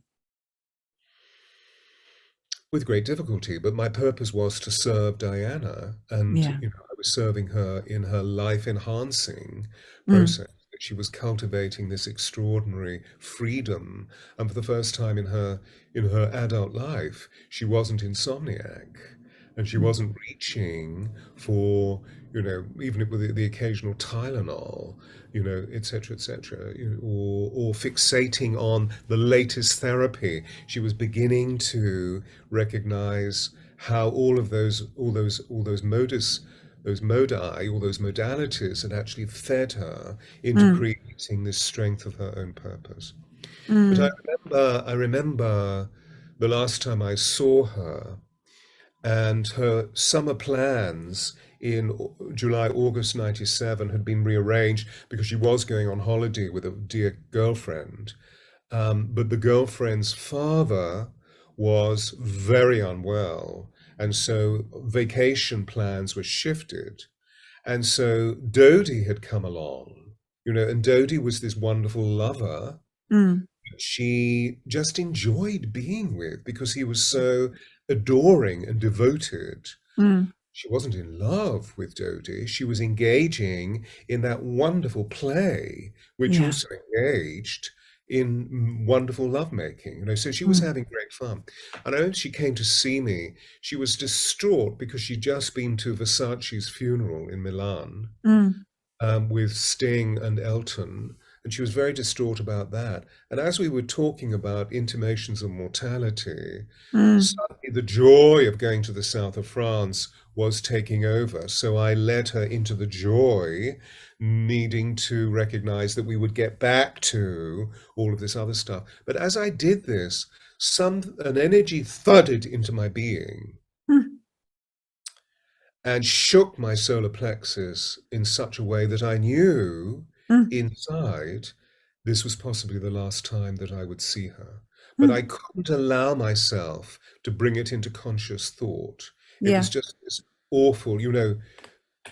With great difficulty, but my purpose was to serve Diana, and Yeah. I was serving her in her life enhancing Mm, process. She was cultivating this extraordinary freedom, and for the first time in her adult life, she wasn't insomniac. and she wasn't reaching for, even with the occasional Tylenol, et cetera, or fixating on the latest therapy. She was beginning to recognize how all those modi, all those modalities had actually fed her into Mm, creating this strength of her own purpose. But I mm, remember, I remember the last time I saw her, and her summer plans in July, August 97 had been rearranged because she was going on holiday with a dear girlfriend. But the girlfriend's father was very unwell, and so vacation plans were shifted. And so Dodie had come along, and Dodie was this wonderful lover mm, she just enjoyed being with because he was so adoring and devoted. mm. She wasn't in love with Dodie. She was engaging in that wonderful play, which Yeah. also engaged in wonderful lovemaking. So she was Mm, having great fun. And I know she came to see me. She was distraught because she'd just been to Versace's funeral in Milan mm, with Sting and Elton, and she was very distraught about that. And as we were talking about intimations of mortality, mm. suddenly the joy of going to the south of France was taking over. So I led her into the joy, needing to recognize that we would get back to all of this other stuff. But as I did this, an energy thudded into my being Mm, and shook my solar plexus in such a way that I knew mm, inside this was possibly the last time that I would see her. But I mm. couldn't allow myself to bring it into conscious thought. It was Yeah. just this awful,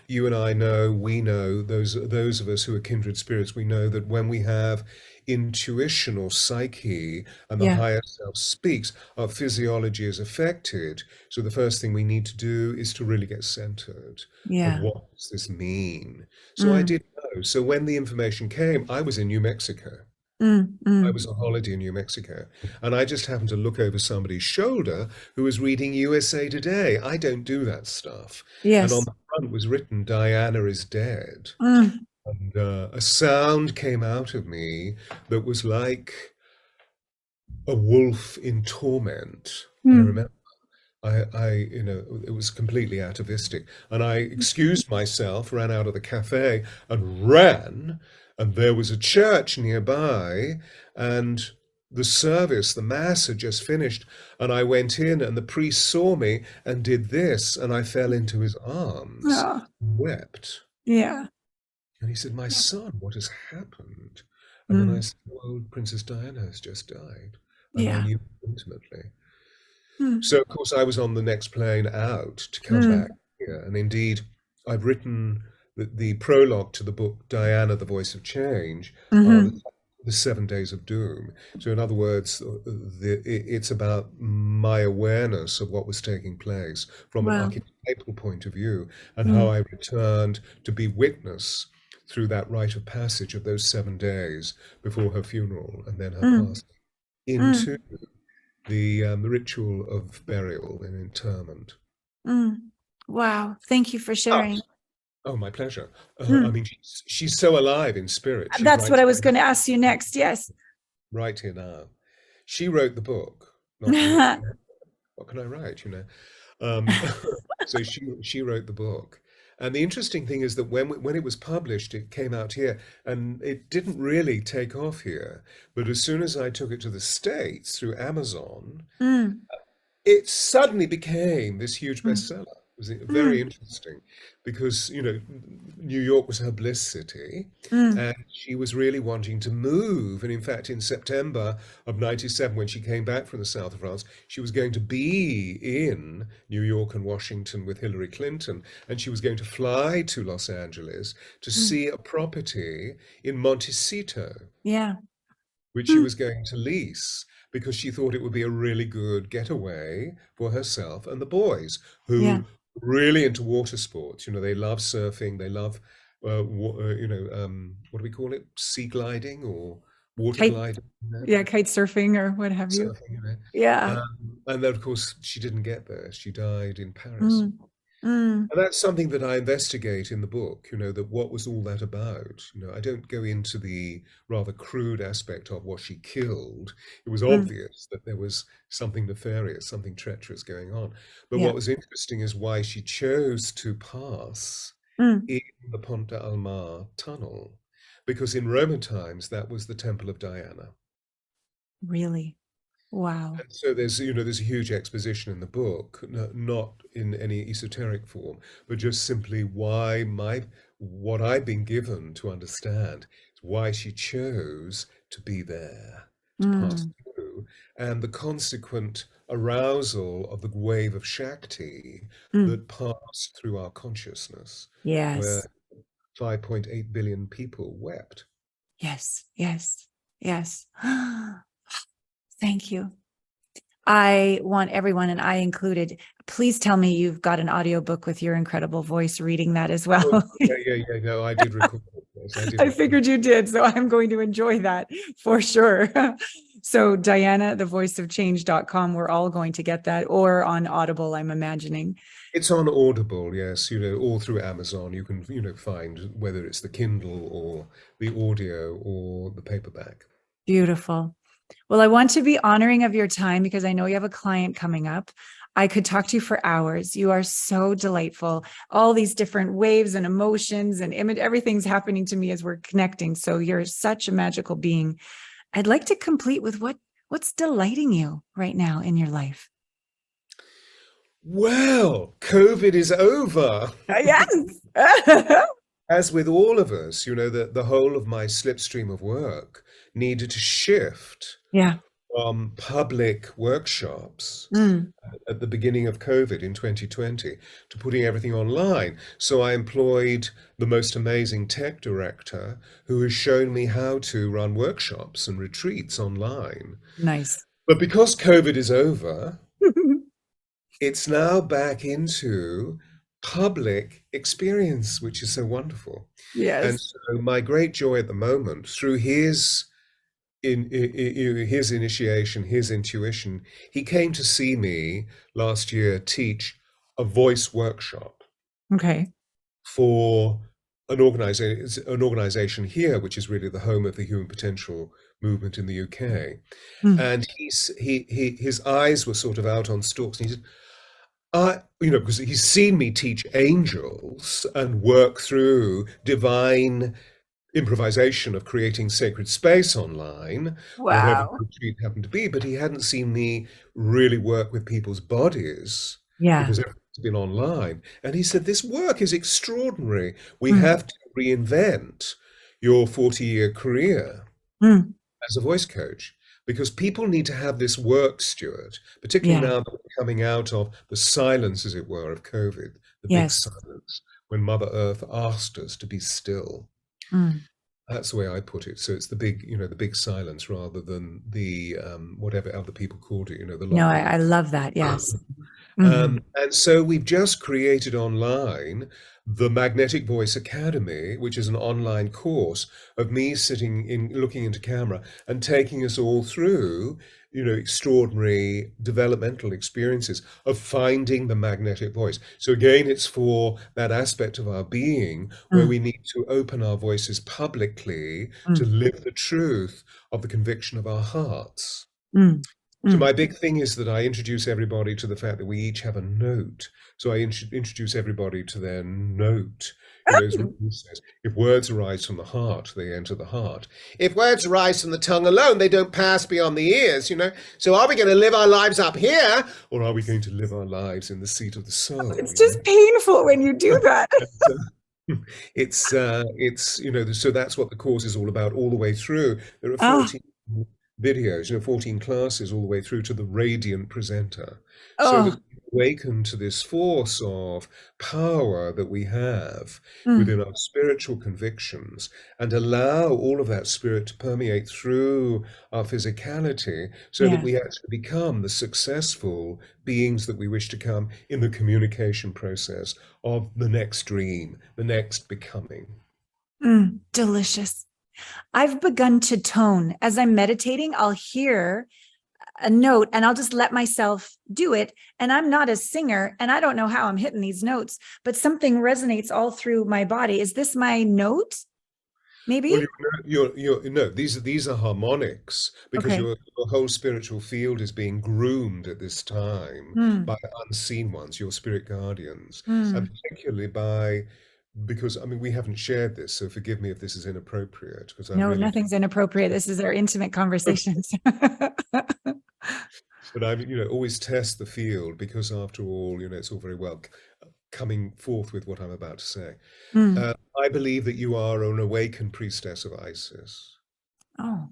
you and I know, we know, those of us who are kindred spirits, we know that when we have intuition or psyche and the Yeah. higher self speaks, our physiology is affected. So the first thing we need to do is to really get centered of Yeah. what does this mean. So I Mm, did know. So when the information came, I was in New Mexico. mm, I mm. was on holiday in New Mexico, and I just happened to look over somebody's shoulder who was reading USA Today. I don't do that stuff. And on Yes. the front was written, Diana is dead. Mm, And a sound came out of me that was like a wolf in torment. I mm. remember it was completely atavistic. And I excused myself, ran out of the cafe and ran. And there was a church nearby, and the service, the mass had just finished. And I went in, and the priest saw me and did this, and I fell into his arms, Oh, wept. yeah. And he said, "My son, what has happened?" And then I Mm, said, "Well, Princess Diana has just died." And I yeah. knew intimately. Mm, So, of course, I was on the next plane out to come back mm, here. And indeed, I've written the prologue to the book, Diana, the Voice of Change, mm-hmm. the 7 Days of Doom. So, in other words, it's about my awareness of what was taking place from an Wow. archetypal point of view and how Mm, I returned to be witness through that rite of passage of those 7 days before her funeral and then her mm, passing into mm, the ritual of burial and interment. mm. Wow. Thank you for Oh, sharing. oh, my pleasure. I Mm. mean, she's so alive in spirit. She's That's what I was going to ask you next. Yes. right here now. She wrote the book, not me. What can I write, Um, so she wrote the book. And the interesting thing is that when it was published, it came out here, and it didn't really take off here. But as soon as I took it to the States through Amazon, Mm, it suddenly became this huge mm, bestseller. It was very mm, interesting because, New York was her bliss city mm, and she was really wanting to move. And in fact, in September of 97, when she came back from the south of France, she was going to be in New York and Washington with Hillary Clinton. And she was going to fly to Los Angeles to mm. see a property in Montecito Yeah. which she Mm, was going to lease because she thought it would be a really good getaway for herself and the boys yeah. who really into water sports. They love surfing, they love what do we call it? Sea gliding or water Kite, gliding, yeah, kite surfing or what have you. surfing, Yeah. and then of course she didn't get there. She died in Paris. Mm, mm, And that's something that I investigate in the book, that what was all that about? I don't go into the rather crude aspect of was she killed. It was mm, obvious that there was something nefarious, something treacherous going on. But yeah. what was interesting is why she chose to pass Mm, in the Pont de Almar tunnel, because in Roman times that was the Temple of Diana. really? Wow. And so there's a huge exposition in the book, not in any esoteric form, but just simply what I've been given to understand is why she chose to be there, to pass Mm, through, and the consequent arousal of the wave of Shakti mm. that passed through our consciousness, where Yes. 5.8 billion people wept. Yes. Yes. Yes. Thank you. I want everyone, and I included, please tell me you've got an audiobook with your incredible voice reading that as Oh, well. yeah. No, I did record it. Yes, I did I record. figured you did, so I'm going to enjoy that for sure. So Diana, thevoiceofchange.com, we're all going to get that, or on Audible, I'm imagining. It's on Audible, yes, all through Amazon. You can, find whether it's the Kindle or the audio or the paperback. Beautiful. Well, I want to be honoring of your time because I know you have a client coming up. I could talk to you for hours. You are so delightful. All these different waves and emotions and image, everything's happening to me as we're connecting. So you're such a magical being. I'd like to complete with what's delighting you right now in your life. Well, COVID is over. Yes. As with all of us, the whole of my slipstream of work needed to shift Yeah. from public workshops Mm, at the beginning of COVID in 2020 to putting everything online. So I employed the most amazing tech director who has shown me how to run workshops and retreats online. nice. But because COVID is over, it's now back into public experience, which is so wonderful. And Yes. so my great joy at the moment, through his initiation, his intuition, he came to see me last year teach a voice workshop Okay. for an organization here, which is really the home of the human potential movement in the UK. Mm, And his eyes were sort of out on stalks, and he said, because he's seen me teach angels and work through divine improvisation of creating sacred space online, whatever wow. the retreat happened to be, but he hadn't seen me really work with people's bodies Yeah. because everything's been online. And he said, this work is extraordinary. We Mm, have to reinvent your 40-year career mm, as a voice coach because people need to have this work, Stewart, particularly yeah. now that we're coming out of the silence, as it were, of COVID, the big Yes. silence, when Mother Earth asked us to be still. Mm. That's the way I put it. So it's the big silence rather than the whatever other people called it, the No, lockdown. I love that. Yes. Hmm. And so we've just created online the Magnetic Voice Academy, which is an online course of me looking into camera and taking us all through, extraordinary developmental experiences of finding the magnetic voice. So again, it's for that aspect of our being where Mm, we need to open our voices publicly to mm, live the truth of the conviction of our hearts. mm, So mm. my big thing is that I introduce everybody to the fact that we each have a note. So I introduce everybody to their note. As Rumi says, if words arise from the heart, they enter the heart. If words arise from the tongue alone, they don't pass beyond the ears. So are we going to live our lives up here, or are we going to live our lives in the seat of the soul? It's just painful when you do that. It's so that's what the course is all about all the way through. There are Oh, 14 videos, 14 classes all the way through to the radiant presenter, so that oh, we awaken to this force of power that we have mm, within our spiritual convictions and allow all of that spirit to permeate through our physicality so that yeah. we actually become the successful beings that we wish to come in the communication process of the next dream, the next becoming. Delicious. I've begun to tone. As I'm meditating, I'll hear a note and I'll just let myself do it. And I'm not a singer and I don't know how I'm hitting these notes, but something resonates all through my body. Is this my note? Maybe? Well, you're no, these are harmonics because Okay. your whole spiritual field is being groomed at this time Mm, by unseen ones, your spirit guardians, and mm. particularly by because I mean we haven't shared this, so forgive me if this is inappropriate because I No, really nothing's inappropriate. This is our intimate do. conversations. But I, always test the field because after all, it's all very well coming forth with what I'm about to say. Mm. Uh, I believe that you are an awakened priestess of Isis. Oh,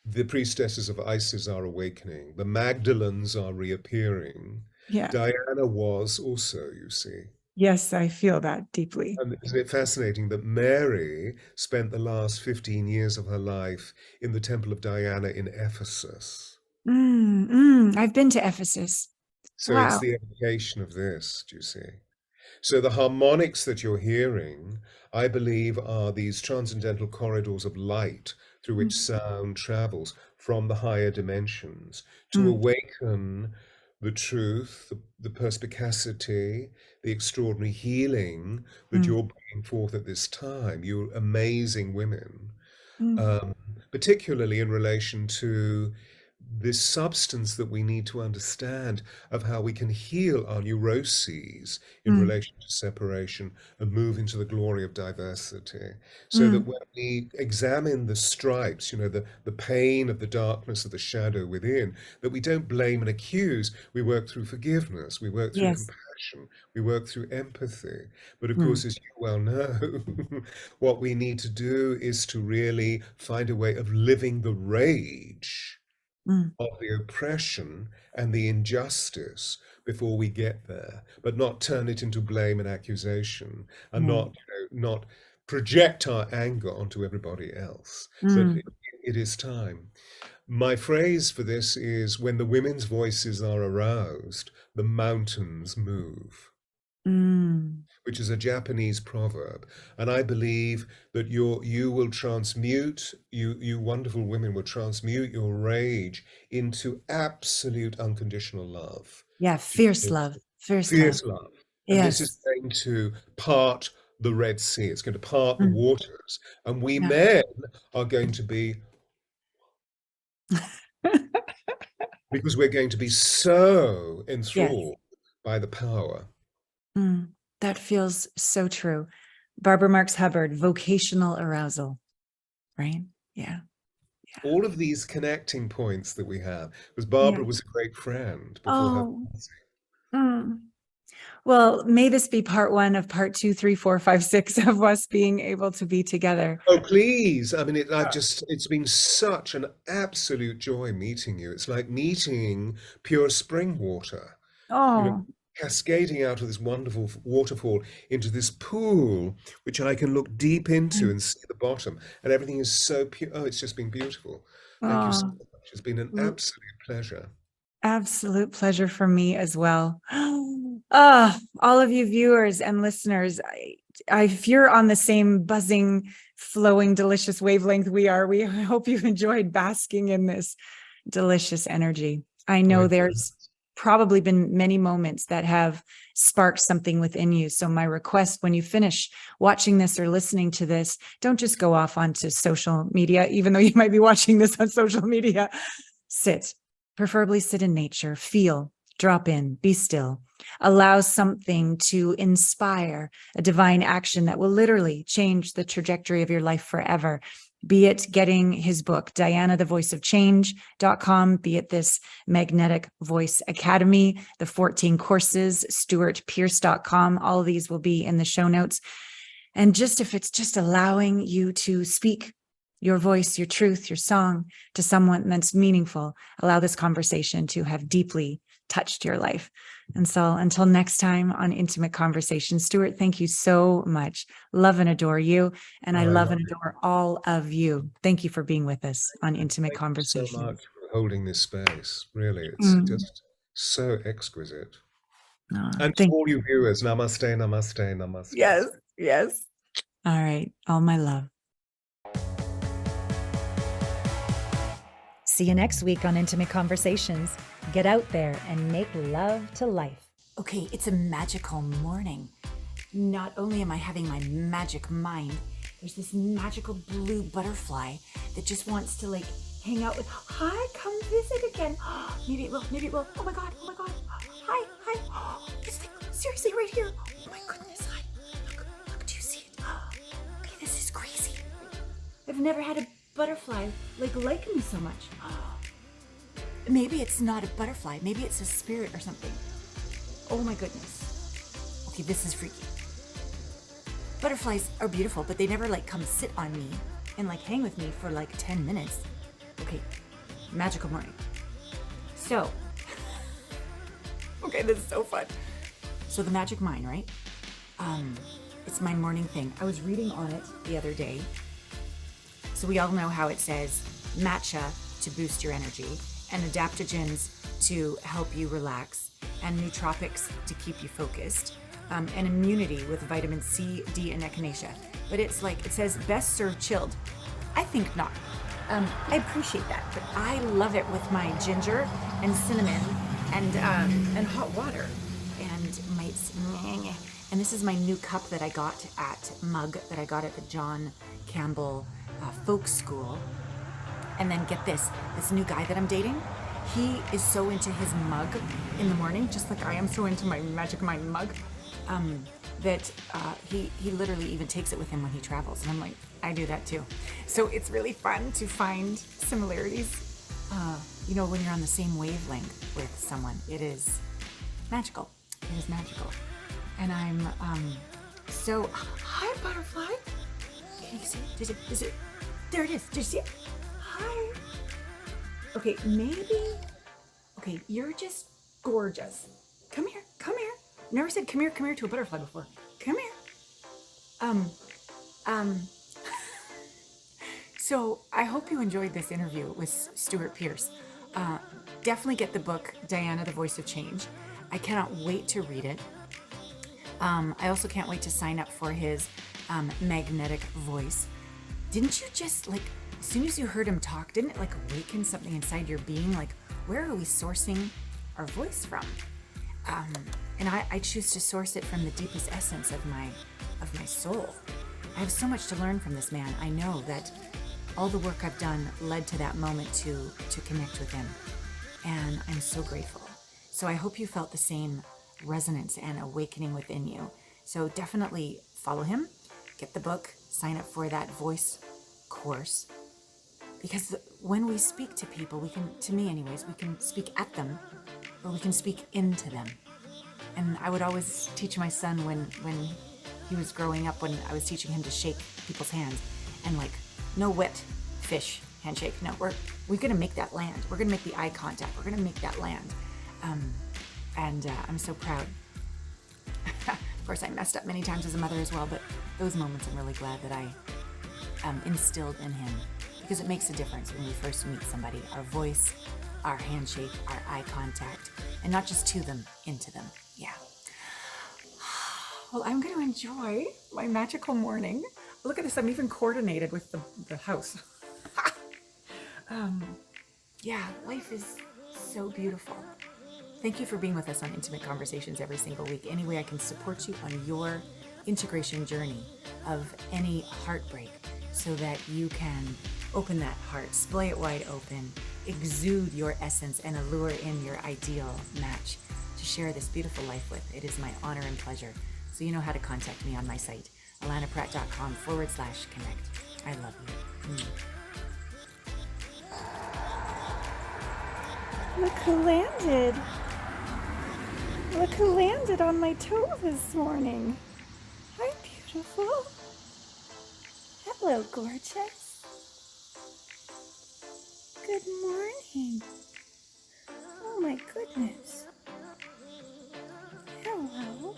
The priestesses of Isis are awakening. The Magdalens are reappearing. yeah. Diana was also, you see. Yes, I feel that deeply. And isn't it fascinating that Mary spent the last 15 years of her life in the Temple of Diana in Ephesus? I've been to Ephesus. So it's Wow. the evocation of this, do you see? So the harmonics that you're hearing, I believe, are these transcendental corridors of light through which Mm, sound travels from the higher dimensions to mm, awaken the truth, the perspicacity, the extraordinary healing that mm, you're bringing forth at this time. You're amazing women, mm, um, particularly in relation to this substance that we need to understand of how we can heal our neuroses in mm, relation to separation and move into the glory of diversity. So that mm. when we examine the stripes, the pain of the darkness of the shadow within, that we don't blame and accuse, we work through forgiveness, we work through Yes. compassion, we work through empathy. But of Mm, course, as you well know, what we need to do is to really find a way of living the rage mm, of the oppression and the injustice before we get there, but not turn it into blame and accusation, and mm, not project our anger onto everybody else. But mm, it is time. My phrase for this is when the women's voices are aroused, the mountains move, mm. which is a Japanese proverb. And I believe that you will transmute, you wonderful women will transmute your rage into absolute unconditional love. Yeah, fierce love. Fierce love. Fierce love. And this is Yes. going to part the Red Sea. It's going to part the Mm, waters. And we yeah. men are going to be, because we're going to be so Yes. enthralled by the power. Mm, that feels so true. Barbara Marx Hubbard, vocational arousal, right? Yeah. All of these connecting points that we have, because Yeah. Barbara was a great friend before her Oh. passing. Mm. Well, may this be part one of part two, three, four, five, six of us being able to be together. Oh, please. I mean, it's been such an absolute joy meeting you. It's like meeting pure spring water, you know, Oh, cascading out of this wonderful waterfall into this pool, which I can look deep into and see the bottom. And everything is so pure. Oh, it's just been beautiful. Thank you so oh, much. It's been an absolute pleasure. absolute pleasure for me as well. Ah, all of you viewers and listeners, if you're on the same buzzing, flowing, delicious wavelength we are, we hope you've enjoyed basking in this delicious energy. I know I there's probably been many moments that have sparked something within you. So my request when you finish watching this or listening to this, don't just go off onto social media, even though you might be watching this on social media. Sit, preferably sit in nature, feel, drop in, be still, allow something to inspire a divine action that will literally change the trajectory of your life forever. Be it getting his book, Diana, the Voice of Change.com, be it this Magnetic Voice Academy, the 14 courses, Pearce.com. All of these will be in the show notes. And just if it's just allowing you to speak your voice, your truth, your song to someone that's meaningful, allow this conversation to have deeply touched your life. And so until next time on Intimate Conversations, Stewart, thank you so much. Love and adore you. And I I love love and it. adore all of you. Thank you for being with us on Intimate Thank you so much Conversations. for holding this space. Really, it's Mm. just so exquisite. Oh, And to thank all you viewers, namaste, namaste, namaste. Yes, yes. All right. All my love. See you next week on Intimate Conversations. Get out there and make love to life. Okay, it's a magical morning. Not only am I having my magic mind, there's this magical blue butterfly that just wants to hang out with, hi, come visit again. Maybe it will. Oh my God. Hi. It's seriously right here. Oh my goodness, hi. Look, do you see it? Okay, this is crazy. I've never had a butterfly like me so much. Maybe it's not a butterfly. Maybe it's a spirit or something. Oh my goodness. Okay, this is freaky. Butterflies are beautiful, but they never come sit on me and hang with me for 10 minutes. Okay, magical morning. So, okay, this is so fun. So the magic mind, right? It's my morning thing. I was reading on it the other day. So we all know how it says matcha to boost your energy, and adaptogens to help you relax, and nootropics to keep you focused, and immunity with vitamin C, D, and echinacea. But it says best served chilled. I think not. I appreciate that, but I love it with my ginger and cinnamon and hot water. And this is my new cup that I got at the John Campbell Folk School. And then get this new guy that I'm dating, he is so into his mug in the morning, just like I am so into my Magic Mind mug, that he literally even takes it with him when he travels. And I'm like, I do that too. So it's really fun to find similarities. When you're on the same wavelength with someone, it is magical. It is magical. And I'm, hi, butterfly. Can you see it? Is it? There it is. Did you see it? Hi. Okay, okay, you're just gorgeous. Come here. Never said come here to a butterfly before. Come here. So I hope you enjoyed this interview with Stewart Pearce. Definitely get the book, Diana, the Voice of Change. I cannot wait to read it. I also can't wait to sign up for his magnetic voice. Didn't you just as soon as you heard him talk, didn't it awaken something inside your being? Where are we sourcing our voice from? And I choose to source it from the deepest essence of my soul. I have so much to learn from this man. I know that all the work I've done led to that moment to connect with him. And I'm so grateful. So I hope you felt the same resonance and awakening within you. So definitely follow him, get the book, sign up for that voice course. Because when we speak to people, we can speak at them, or we can speak into them. And I would always teach my son when he was growing up, when I was teaching him to shake people's hands, and no wet fish handshake. No, we're gonna make that land. We're gonna make the eye contact. We're gonna make that land. And I'm so proud. Of course, I messed up many times as a mother as well, but those moments I'm really glad that I instilled in him, because it makes a difference when we first meet somebody. Our voice, our handshake, our eye contact, and not just to them, into them. Yeah. Well, I'm going to enjoy my magical morning. Look at this. I'm even coordinated with the house. Yeah, life is so beautiful. Thank you for being with us on Intimate Conversations every single week. Any way I can support you on your integration journey of any heartbreak, so that you can open that heart, splay it wide open, exude your essence, and allure in your ideal match to share this beautiful life with. It is my honor and pleasure. So you know how to contact me on my site, allanapratt.com/connect. I love you. Look who landed. Look who landed on my toe this morning. Hi, beautiful. Hello, gorgeous. Good morning. Oh my goodness. Hello.